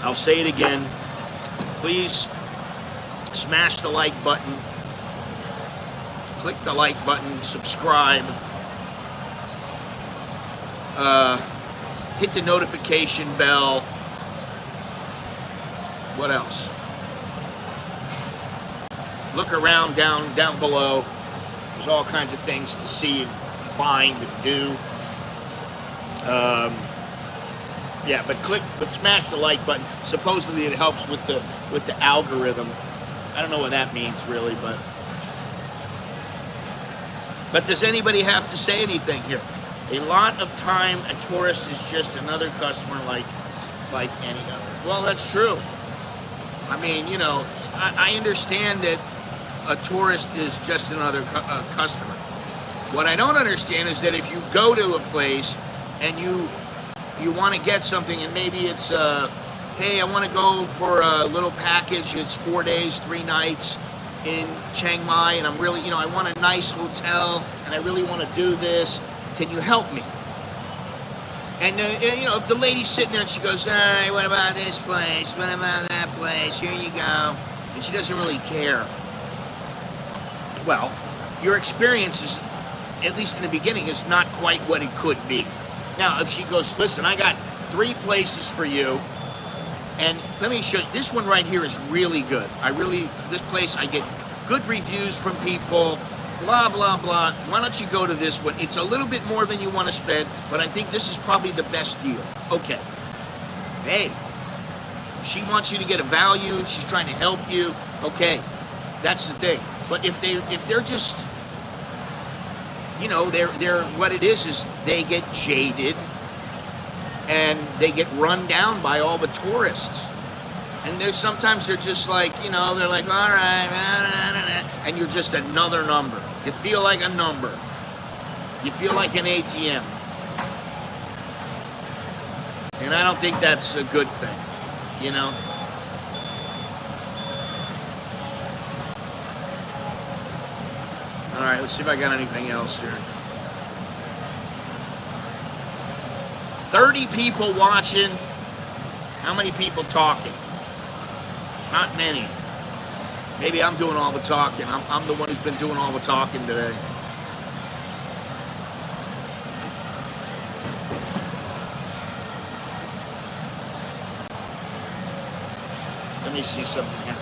I'll say it again. Please smash the like button. Click the like button. Subscribe. Hit the notification bell. What else? Look around down below. There's all kinds of things to see and find and do. Yeah, but smash the like button. Supposedly it helps with the algorithm. I don't know what that means really, but does anybody have to say anything here? A lot of time a tourist is just another customer like any other. Well, that's true. I mean, I understand that a tourist is just another customer. What I don't understand is that if you go to a place and you want to get something, and maybe it's, hey, I want to go for a little package. It's 4 days, 3 nights in Chiang Mai, and I'm really, I want a nice hotel, and I really want to do this. Can you help me? And, if the lady's sitting there and she goes, all right, what about this place? What about that place? Here you go. And she doesn't really care. Well, your experience is, at least in the beginning, is not quite what it could be. Now, if she goes, listen, I got 3 places for you, and let me show you, this one right here is really good. This place, I get good reviews from people, blah, blah, blah. Why don't you go to this one? It's a little bit more than you want to spend, but I think this is probably the best deal. Okay. Hey, she wants you to get a value. She's trying to help you. Okay, that's the thing. But if they're just, they're what it is they get jaded and they get run down by all the tourists. And sometimes they're just like, they're like, all right, and you're just another number. You feel like a number. You feel like an ATM. And I don't think that's a good thing, All right, let's see if I got anything else here. 30 people watching. How many people talking? Not many. Maybe I'm doing all the talking. I'm the one who's been doing all the talking today. Let me see something here.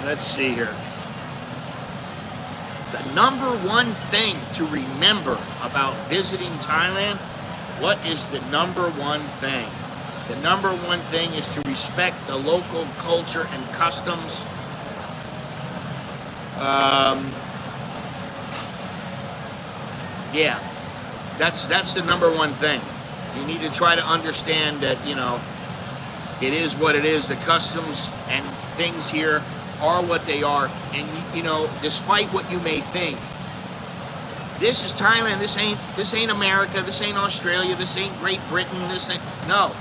Let's see here. The number one thing to remember about visiting Thailand, what is the number one thing? The number one thing is to respect the local culture and customs. Yeah, that's the number one thing. You need to try to understand that, it is what it is. The customs and things here are what they are, and despite what you may think, this is Thailand. This ain't America. This ain't Australia. This ain't Great Britain. No.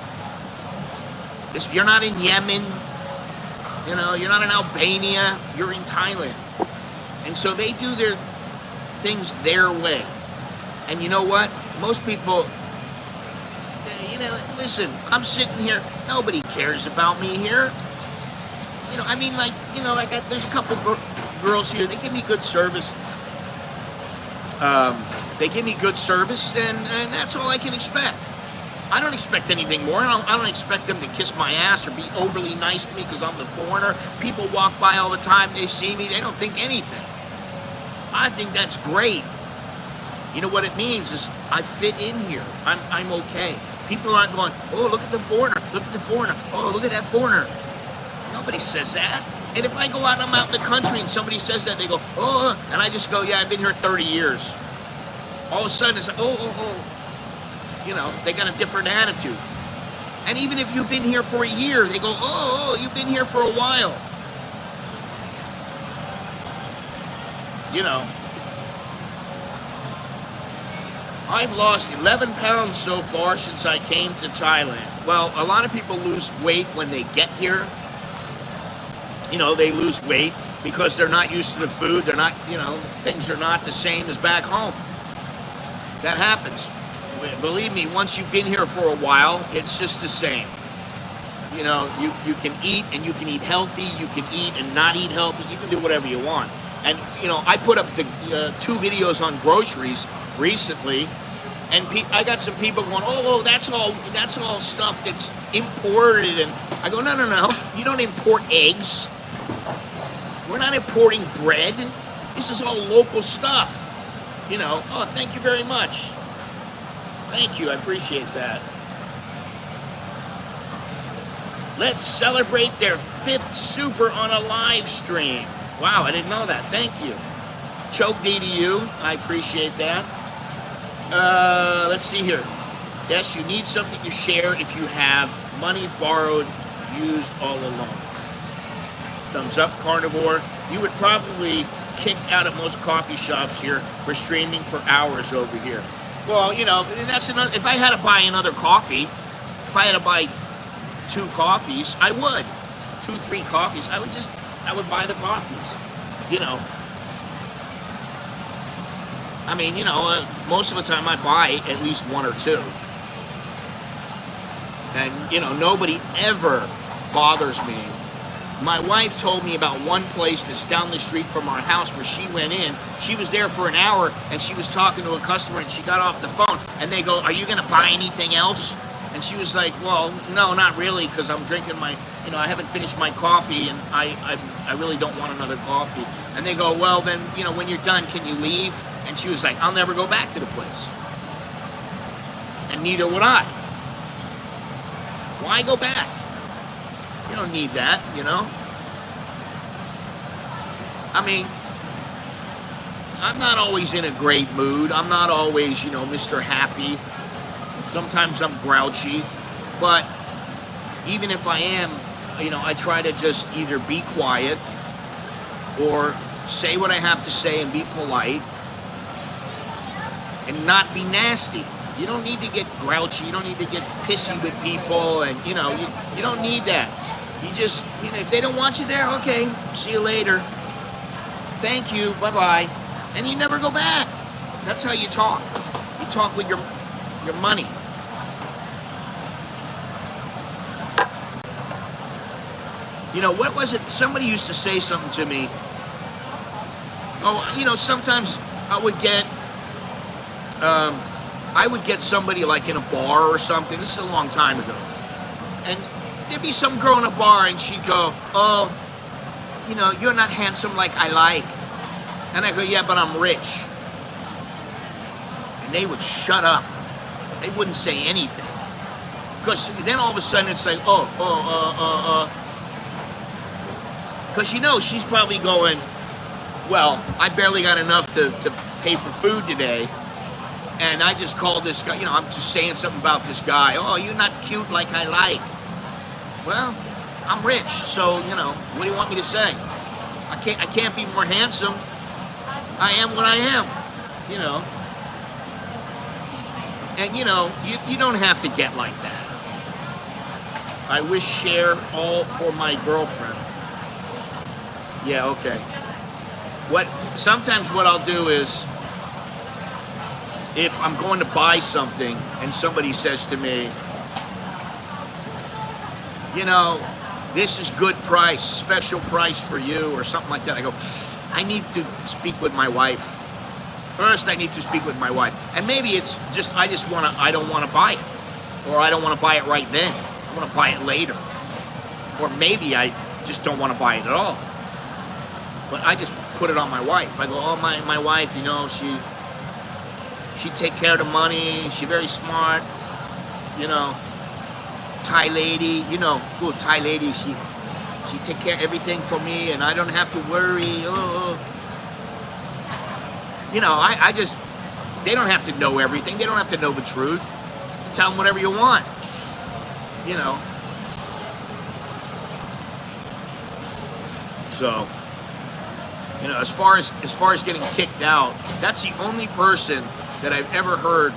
You're not in Yemen. You're not in Albania. You're in Thailand, and so they do their things their way. And you know what? Most people, listen. I'm sitting here. Nobody cares about me here. There's a couple girls here. They give me good service. And that's all I can expect. I don't expect anything more. I don't expect them to kiss my ass or be overly nice to me because I'm the foreigner. People walk by all the time. They see me. They don't think anything. I think that's great. You know what it means is I fit in here. I'm okay. People aren't going, oh, look at the foreigner. Look at the foreigner. Oh, look at that foreigner. Nobody says that. And if I go out and I'm out in the country and somebody says that, they go, oh, and I just go, yeah, I've been here 30 years. All of a sudden it's like, oh. You know, they got a different attitude. And even if you've been here for a year, they go, oh, you've been here for a while. You know, I've lost 11 pounds so far since I came to Thailand. Well, a lot of people lose weight when they get here. You know, they lose weight because they're not used to the food. They're not, you know, things are not the same as back home. That happens. Believe me, once you've been here for a while, it's just the same. You know, you can eat and you can eat healthy. You can eat and not eat healthy. You can do whatever you want. And, you know, I put up the 2 videos on groceries recently, and I got some people going, oh, that's all stuff that's imported. And I go, no, you don't import eggs. We're not importing bread. This is all local stuff. You know, oh, thank you very much. Thank you, I appreciate that. Let's celebrate their 5th super on a live stream. Wow, I didn't know that. Thank you. Choke D to you. I appreciate that. Let's see here. Yes, you need something to share if you have money borrowed, used all along. Thumbs up, carnivore. You would probably kick out at most coffee shops here for streaming for hours over here. Well, you know, that's another. If I had to buy another coffee, if I had to buy 2 coffees, I would. 2, 3 coffees. I would buy the coffees. You know. I mean, you know, most of the time I buy at least 1 or 2. And, you know, nobody ever bothers me. My wife told me about one place that's down the street from our house where she went in. She was there for an hour and she was talking to a customer and she got off the phone and they go, are you going to buy anything else? And she was like, well, no, not really, because I'm drinking my, you know, I haven't finished my coffee and I really don't want another coffee. And they go, well, then, you know, when you're done, can you leave? And she was like, I'll never go back to the place. And neither would I. Why go back? You don't need that, you know? I mean, I'm not always in a great mood. I'm not always, you know, Mr. Happy. Sometimes I'm grouchy. But even if I am, you know, I try to just either be quiet or say what I have to say and be polite and not be nasty. You don't need to get grouchy. You don't need to get pissy with people, and, you know, you don't need that. You just, you know, if they don't want you there, okay, see you later. Thank you, bye-bye. And you never go back. That's how you talk. You talk with your money. You know, what was it? Somebody used to say something to me. Oh, you know, sometimes I would get somebody like in a bar or something. This is a long time ago. And there'd be some girl in a bar and she'd go, oh, you know, you're not handsome like I like. And I go, yeah, but I'm rich. And they would shut up. They wouldn't say anything. Because then all of a sudden it's like, because, you know, she's probably going, well, I barely got enough to pay for food today. And I just called this guy, you know, I'm just saying something about this guy. Oh, you're not cute like I like. Well, I'm rich, so, you know, what do you want me to say? I can't be more handsome. I am what I am, you know. And, you know, you don't have to get like that. I wish share all for my girlfriend. Yeah, okay. Sometimes what I'll do is, if I'm going to buy something and somebody says to me, you know, this is good price, special price for you, or something like that, I go, I need to speak with my wife. First, I need to speak with my wife. And maybe it's just, I don't want to buy it. Or I don't want to buy it right then. I want to buy it later. Or maybe I just don't want to buy it at all. But I just put it on my wife. I go, oh, my wife, you know, she take care of the money. She's very smart, you know. Thai lady, you know, Thai lady. She take care of everything for me, and I don't have to worry. Oh. You know, I just, they don't have to know everything. They don't have to know the truth. You tell them whatever you want. You know. So, you know, as far as getting kicked out, that's the only person that I've ever heard.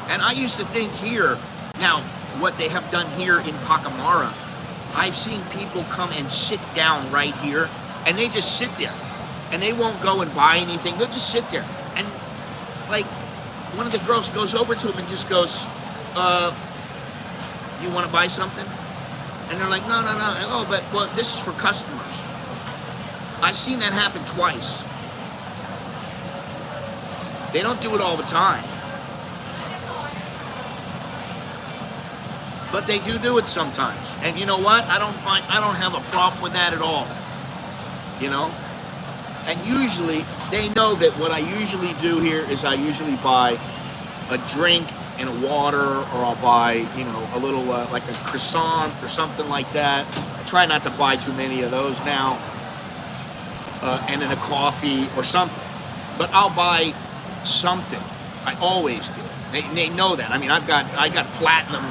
And I used to think here, now what they have done here in Pacamara, I've seen people come and sit down right here, and they just sit there, and they won't go and buy anything. They'll just sit there, and like one of the girls goes over to him and just goes, "You want to buy something?" And they're like, "No, no, no." And, "Oh, but well, this is for customers." I've seen that happen twice. They don't do it all the time, but they do it sometimes. And you know what? I don't have a problem with that at all. You know? And usually they know that what I usually do here is I usually buy a drink and a water, or I'll buy, you know, a little like a croissant or something like that. I try not to buy too many of those now. And then a coffee or something. But I'll buy something. I always do. They know that. I mean, I got platinum.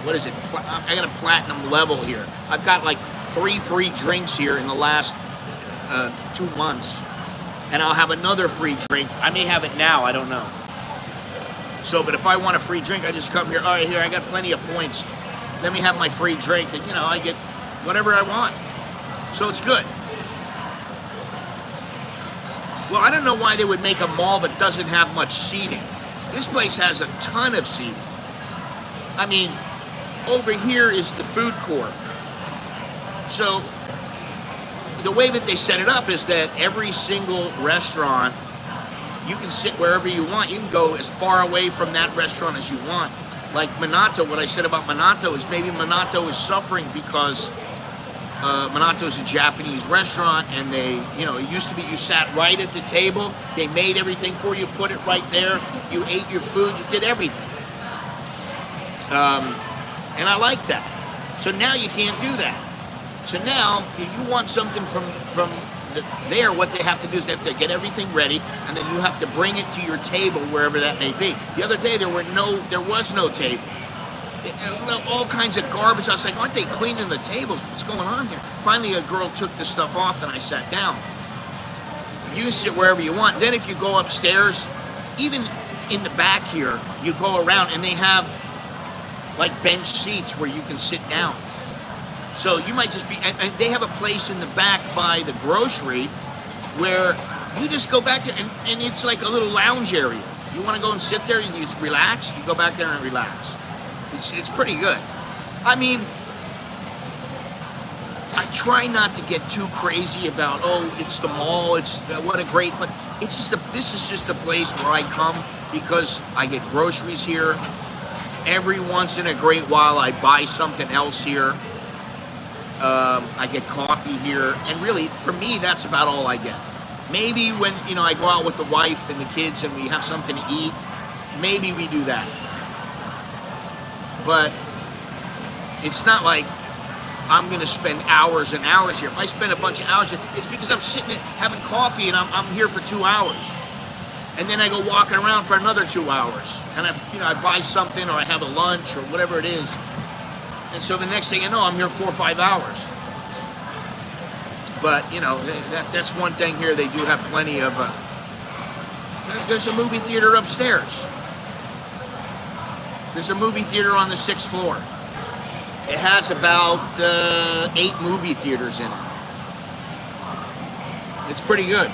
What is it? I got a platinum level here. I've got like 3 free drinks here in the last 2 months, and I'll have another free drink. I may have it now. I don't know. So, but if I want a free drink, I just come here. All right, here I got plenty of points. Let me have my free drink, and you know I get whatever I want. So it's good. Well, I don't know why they would make a mall that doesn't have much seating. This place has a ton of seating. I mean, over here is the food court. So the way that they set it up is that every single restaurant, you can sit wherever you want. You can go as far away from that restaurant as you want. Like Minato, what I said about Minato is maybe Minato is suffering because Minato is a Japanese restaurant, and they, you know, it used to be you sat right at the table, they made everything for you, put it right there, you ate your food, you did everything. And I like that. So now you can't do that. So now, if you want something from there, what they have to do is they have to get everything ready, and then you have to bring it to your table wherever that may be. The other day there was no table. All kinds of garbage. I was like, aren't they cleaning the tables? What's going on here? Finally, a girl took the stuff off, and I sat down. You sit wherever you want. Then if you go upstairs, even in the back here, you go around, and they have like bench seats where you can sit down. So you might just be, and they have a place in the back by the grocery where you just go back there, and it's like a little lounge area. You want to go and sit there and you just relax, you go back there and relax. It's pretty good. I mean, I try not to get too crazy about, oh, it's the mall, it's what a great, but it's just this is just a place where I come because I get groceries here. Every once in a great while, I buy something else here. I get coffee here, and really, for me, that's about all I get. Maybe when, you know, I go out with the wife and the kids and we have something to eat, maybe we do that. But it's not like I'm going to spend hours and hours here. If I spend a bunch of hours here, it's because I'm sitting there having coffee and I'm here for 2 hours. And then I go walking around for another 2 hours. And I buy something, or I have a lunch or whatever it is. And so the next thing you know, I'm here 4 or 5 hours. But, you know, that's one thing here. They do have plenty of, there's a movie theater upstairs. There's a movie theater on the 6th floor. It has about 8 movie theaters in it. It's pretty good.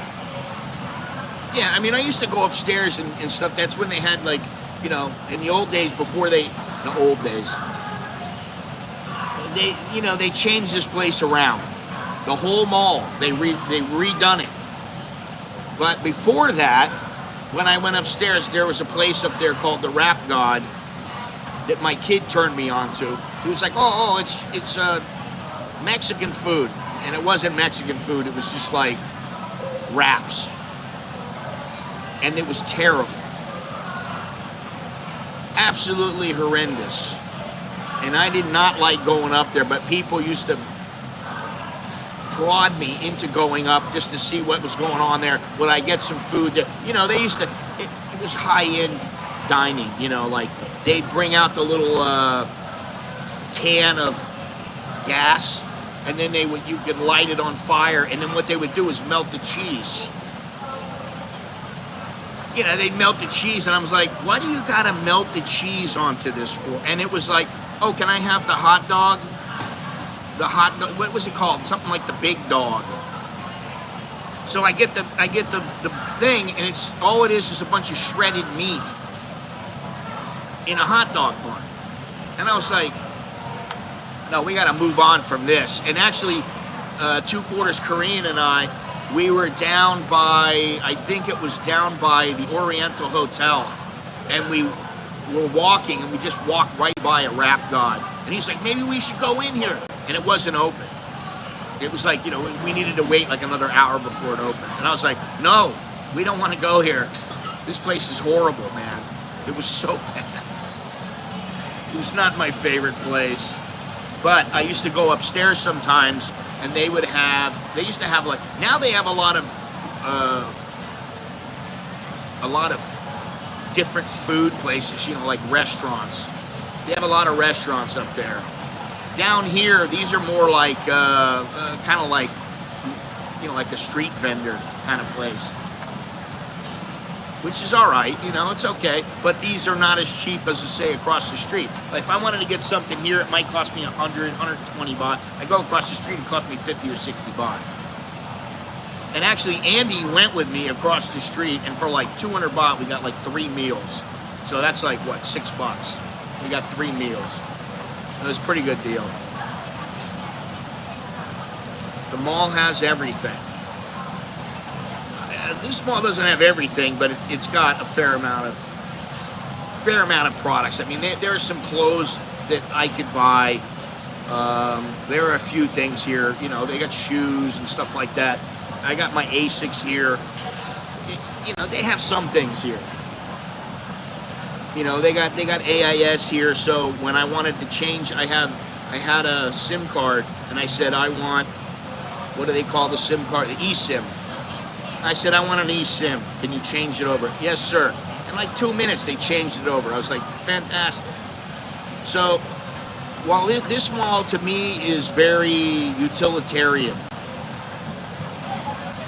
Yeah, I mean, I used to go upstairs and stuff. That's when they had, like, you know, in the old days, before the old days, they changed this place around. The whole mall, they redone it. But before that, when I went upstairs, there was a place up there called the Rap God that my kid turned me on to. He was like, oh, it's Mexican food. And it wasn't Mexican food, it was just like wraps. And it was terrible. Absolutely horrendous. And I did not like going up there, but people used to prod me into going up just to see what was going on there. Would I get some food there? You know, they used to, it was high-end dining, you know, like they'd bring out the little can of gas, and then you could light it on fire, and then what they would do is melt the cheese. You know, they'd melt the cheese, and I was like, why do you gotta melt the cheese onto this for? And it was like, oh, can I have the hot dog? The hot dog, what was it called? Something like the big dog. So I get the thing, and it's all it is a bunch of shredded meat in a hot dog bun. And I was like, no, we gotta move on from this. And actually, 2/4 Korean and I, we were down by, I think it was down by the Oriental Hotel, and we were walking, and we just walked right by a rap god. And he's like, maybe we should go in here. And it wasn't open. It was like, you know, we needed to wait like another hour before it opened. And I was like, no, we don't want to go here. This place is horrible, man. It was so bad. It was not my favorite place. But I used to go upstairs sometimes, and they used to have like, now they have a lot of different food places, you know, like restaurants. They have a lot of restaurants up there. Down here, these are more like, kind of like, you know, like a street vendor kind of place. Which is all right, you know, it's okay. But these are not as cheap as, say, across the street. Like if I wanted to get something here, it might cost me 100, 120 baht. I go across the street, it costs me 50 or 60 baht. And actually, Andy went with me across the street, and for like 200 baht, we got like 3 meals. So that's like, what, $6? We got 3 meals. It was a pretty good deal. The mall has everything. This mall doesn't have everything, but it's got a fair amount of products. I mean, there are some clothes that I could buy. There are a few things here. You know, they got shoes and stuff like that. I got my Asics here. You know, they have some things here. You know, they got AIS here. So when I wanted to change, I had a SIM card, and I said I want, what do they call the SIM card? The eSIM. I said, I want an eSIM. Can you change it over? Yes, sir. In like 2 minutes, they changed it over. I was like, fantastic. So, while this mall to me is very utilitarian,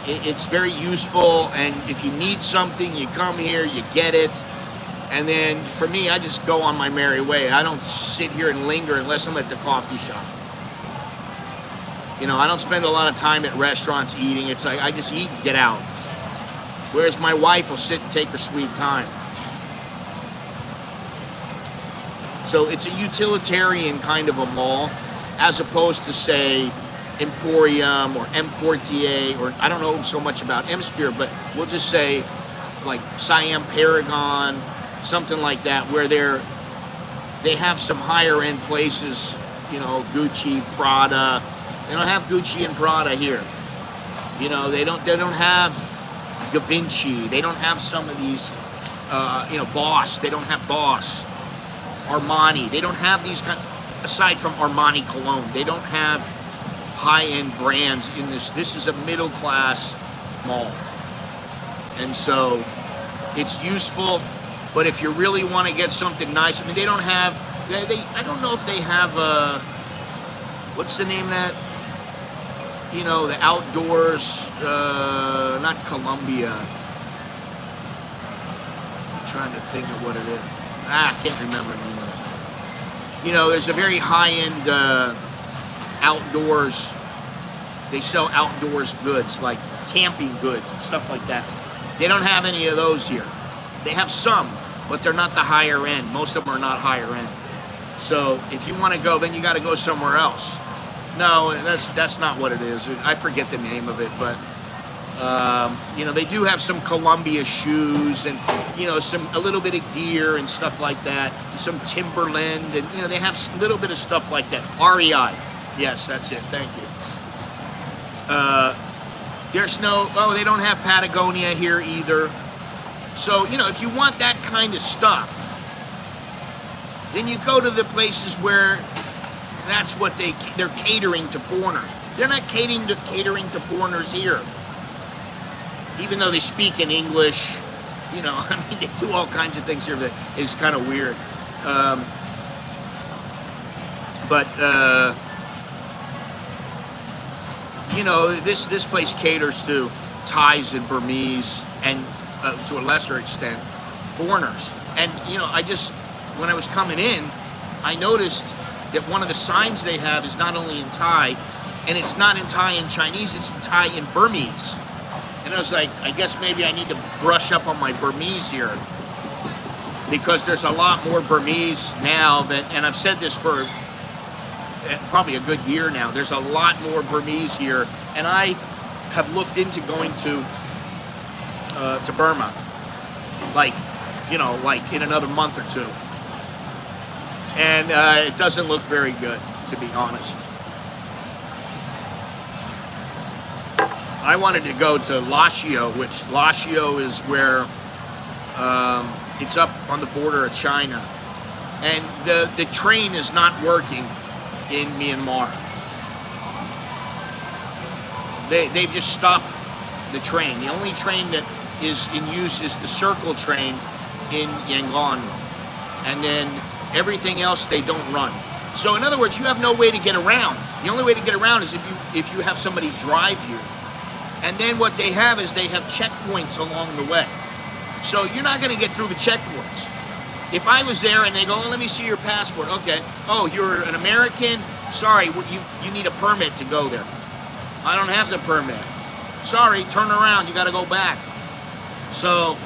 it's very useful, and if you need something, you come here, you get it. And then, for me, I just go on my merry way. I don't sit here and linger unless I'm at the coffee shop. You know, I don't spend a lot of time at restaurants eating. It's like, I just eat and get out. Whereas my wife will sit and take her sweet time. So it's a utilitarian kind of a mall, as opposed to, say, Emporium or M Quartier, or I don't know so much about M Sphere, but we'll just say like Siam Paragon, something like that, where they have some higher end places, you know, Gucci, Prada. They don't have Gucci and Prada here. You know, they don't have Da Vinci. They don't have some of these, you know, Boss. They don't have Boss. Armani. They don't have these kind, aside from Armani Cologne. They don't have high-end brands in this. This is a middle-class mall. And so it's useful, but if you really want to get something nice, I mean, they don't have, I don't know if they have, what's the name of that? You know, the outdoors, not Columbia. I'm trying to think of what it is. I can't remember the name of it. You know, there's a very high-end outdoors. They sell outdoors goods, like camping goods and stuff like that. They don't have any of those here. They have some, but they're not the higher end. Most of them are not higher end. So if you want to go, then you got to go somewhere else. No, that's not what it is. I forget the name of it, but you know, they do have some Columbia shoes and, you know, a little bit of gear and stuff like that. Some Timberland, and, you know, they have a little bit of stuff like that. REI, yes, that's it. Thank you. There's no, oh, they don't have Patagonia here either. So, you know, if you want that kind of stuff, then you go to the places where that's what they're catering to foreigners. They're not catering to foreigners here. Even though they speak in English, you know, I mean, they do all kinds of things here that is kind of weird. You know, this place caters to Thais and Burmese and to a lesser extent foreigners. And you know, when I was coming in, I noticed that one of the signs they have is not only in Thai, and it's not in Thai and Chinese, it's in Thai and Burmese. And I was like, I guess maybe I need to brush up on my Burmese here, because there's a lot more Burmese now than, and I've said this for probably a good year now, there's a lot more Burmese here, and I have looked into going to Burma, like, you know, like in another month or two. And it doesn't look very good, to be honest. I wanted to go to Lashio, which Lashio is where it's up on the border of China. And the train is not working in Myanmar. They've just stopped the train. The only train that is in use is the Circle train in Yangon. And then everything else they don't run. So in other words, you have no way to get around. The only way to get around is if you have somebody drive you. And then what they have is they have checkpoints along the way. So you're not going to get through the checkpoints. If I was there and they go, oh, let me see your passport. Okay. Oh, you're an American? Sorry, you need a permit to go there. I don't have the permit. Sorry, turn around. You got to go back. So,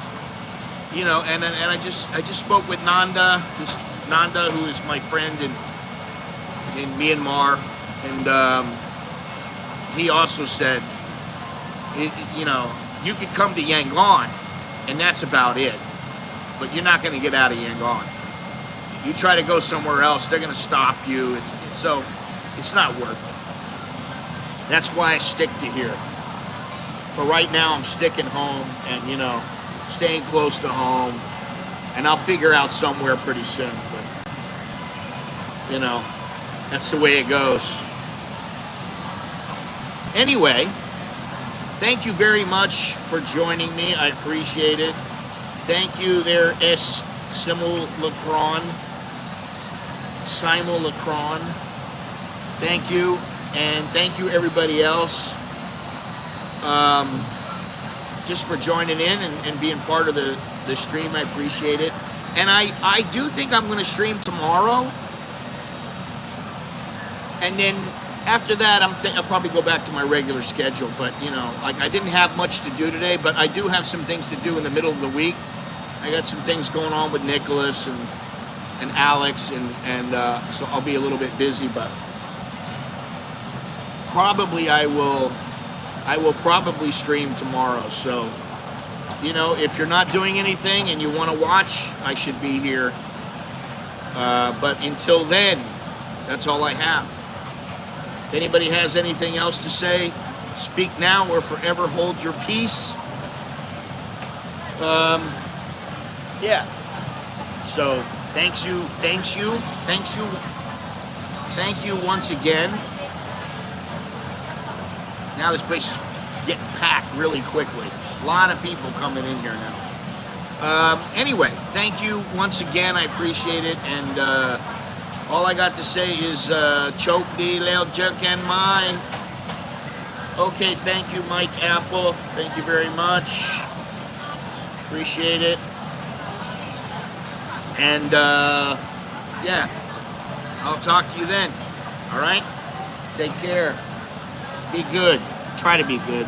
you know, and I just spoke with Nanda, who is my friend in Myanmar, and he also said, you know, you could come to Yangon, and that's about it. But you're not going to get out of Yangon. You try to go somewhere else, they're going to stop you. So it's not worth it. That's why I stick to here. For right now, I'm sticking home and, you know, staying close to home. And I'll figure out somewhere pretty soon. But, you know, that's the way it goes. Anyway, thank you very much for joining me. I appreciate it. Thank you there, Simulacron. Thank you. And thank you everybody else just for joining in and being part of the stream. I appreciate it. And I do think I'm going to stream tomorrow. And then after that, I'll probably go back to my regular schedule. But, you know, like I didn't have much to do today, but I do have some things to do in the middle of the week. I got some things going on with Nicholas and Alex, and so I'll be a little bit busy, but probably I will probably stream tomorrow. So, you know, if you're not doing anything and you want to watch, I should be here. But until then, that's all I have. If anybody has anything else to say, speak now or forever hold your peace. Yeah. So thank you once again. Now this place is getting packed really quickly. A lot of people coming in here now. Anyway, thank you once again. I appreciate it. And all I got to say is choke the Leo Jerk and my. Okay, thank you, Mike Apple. Thank you very much. Appreciate it. And yeah, I'll talk to you then. All right? Take care. Be good. Try to be good.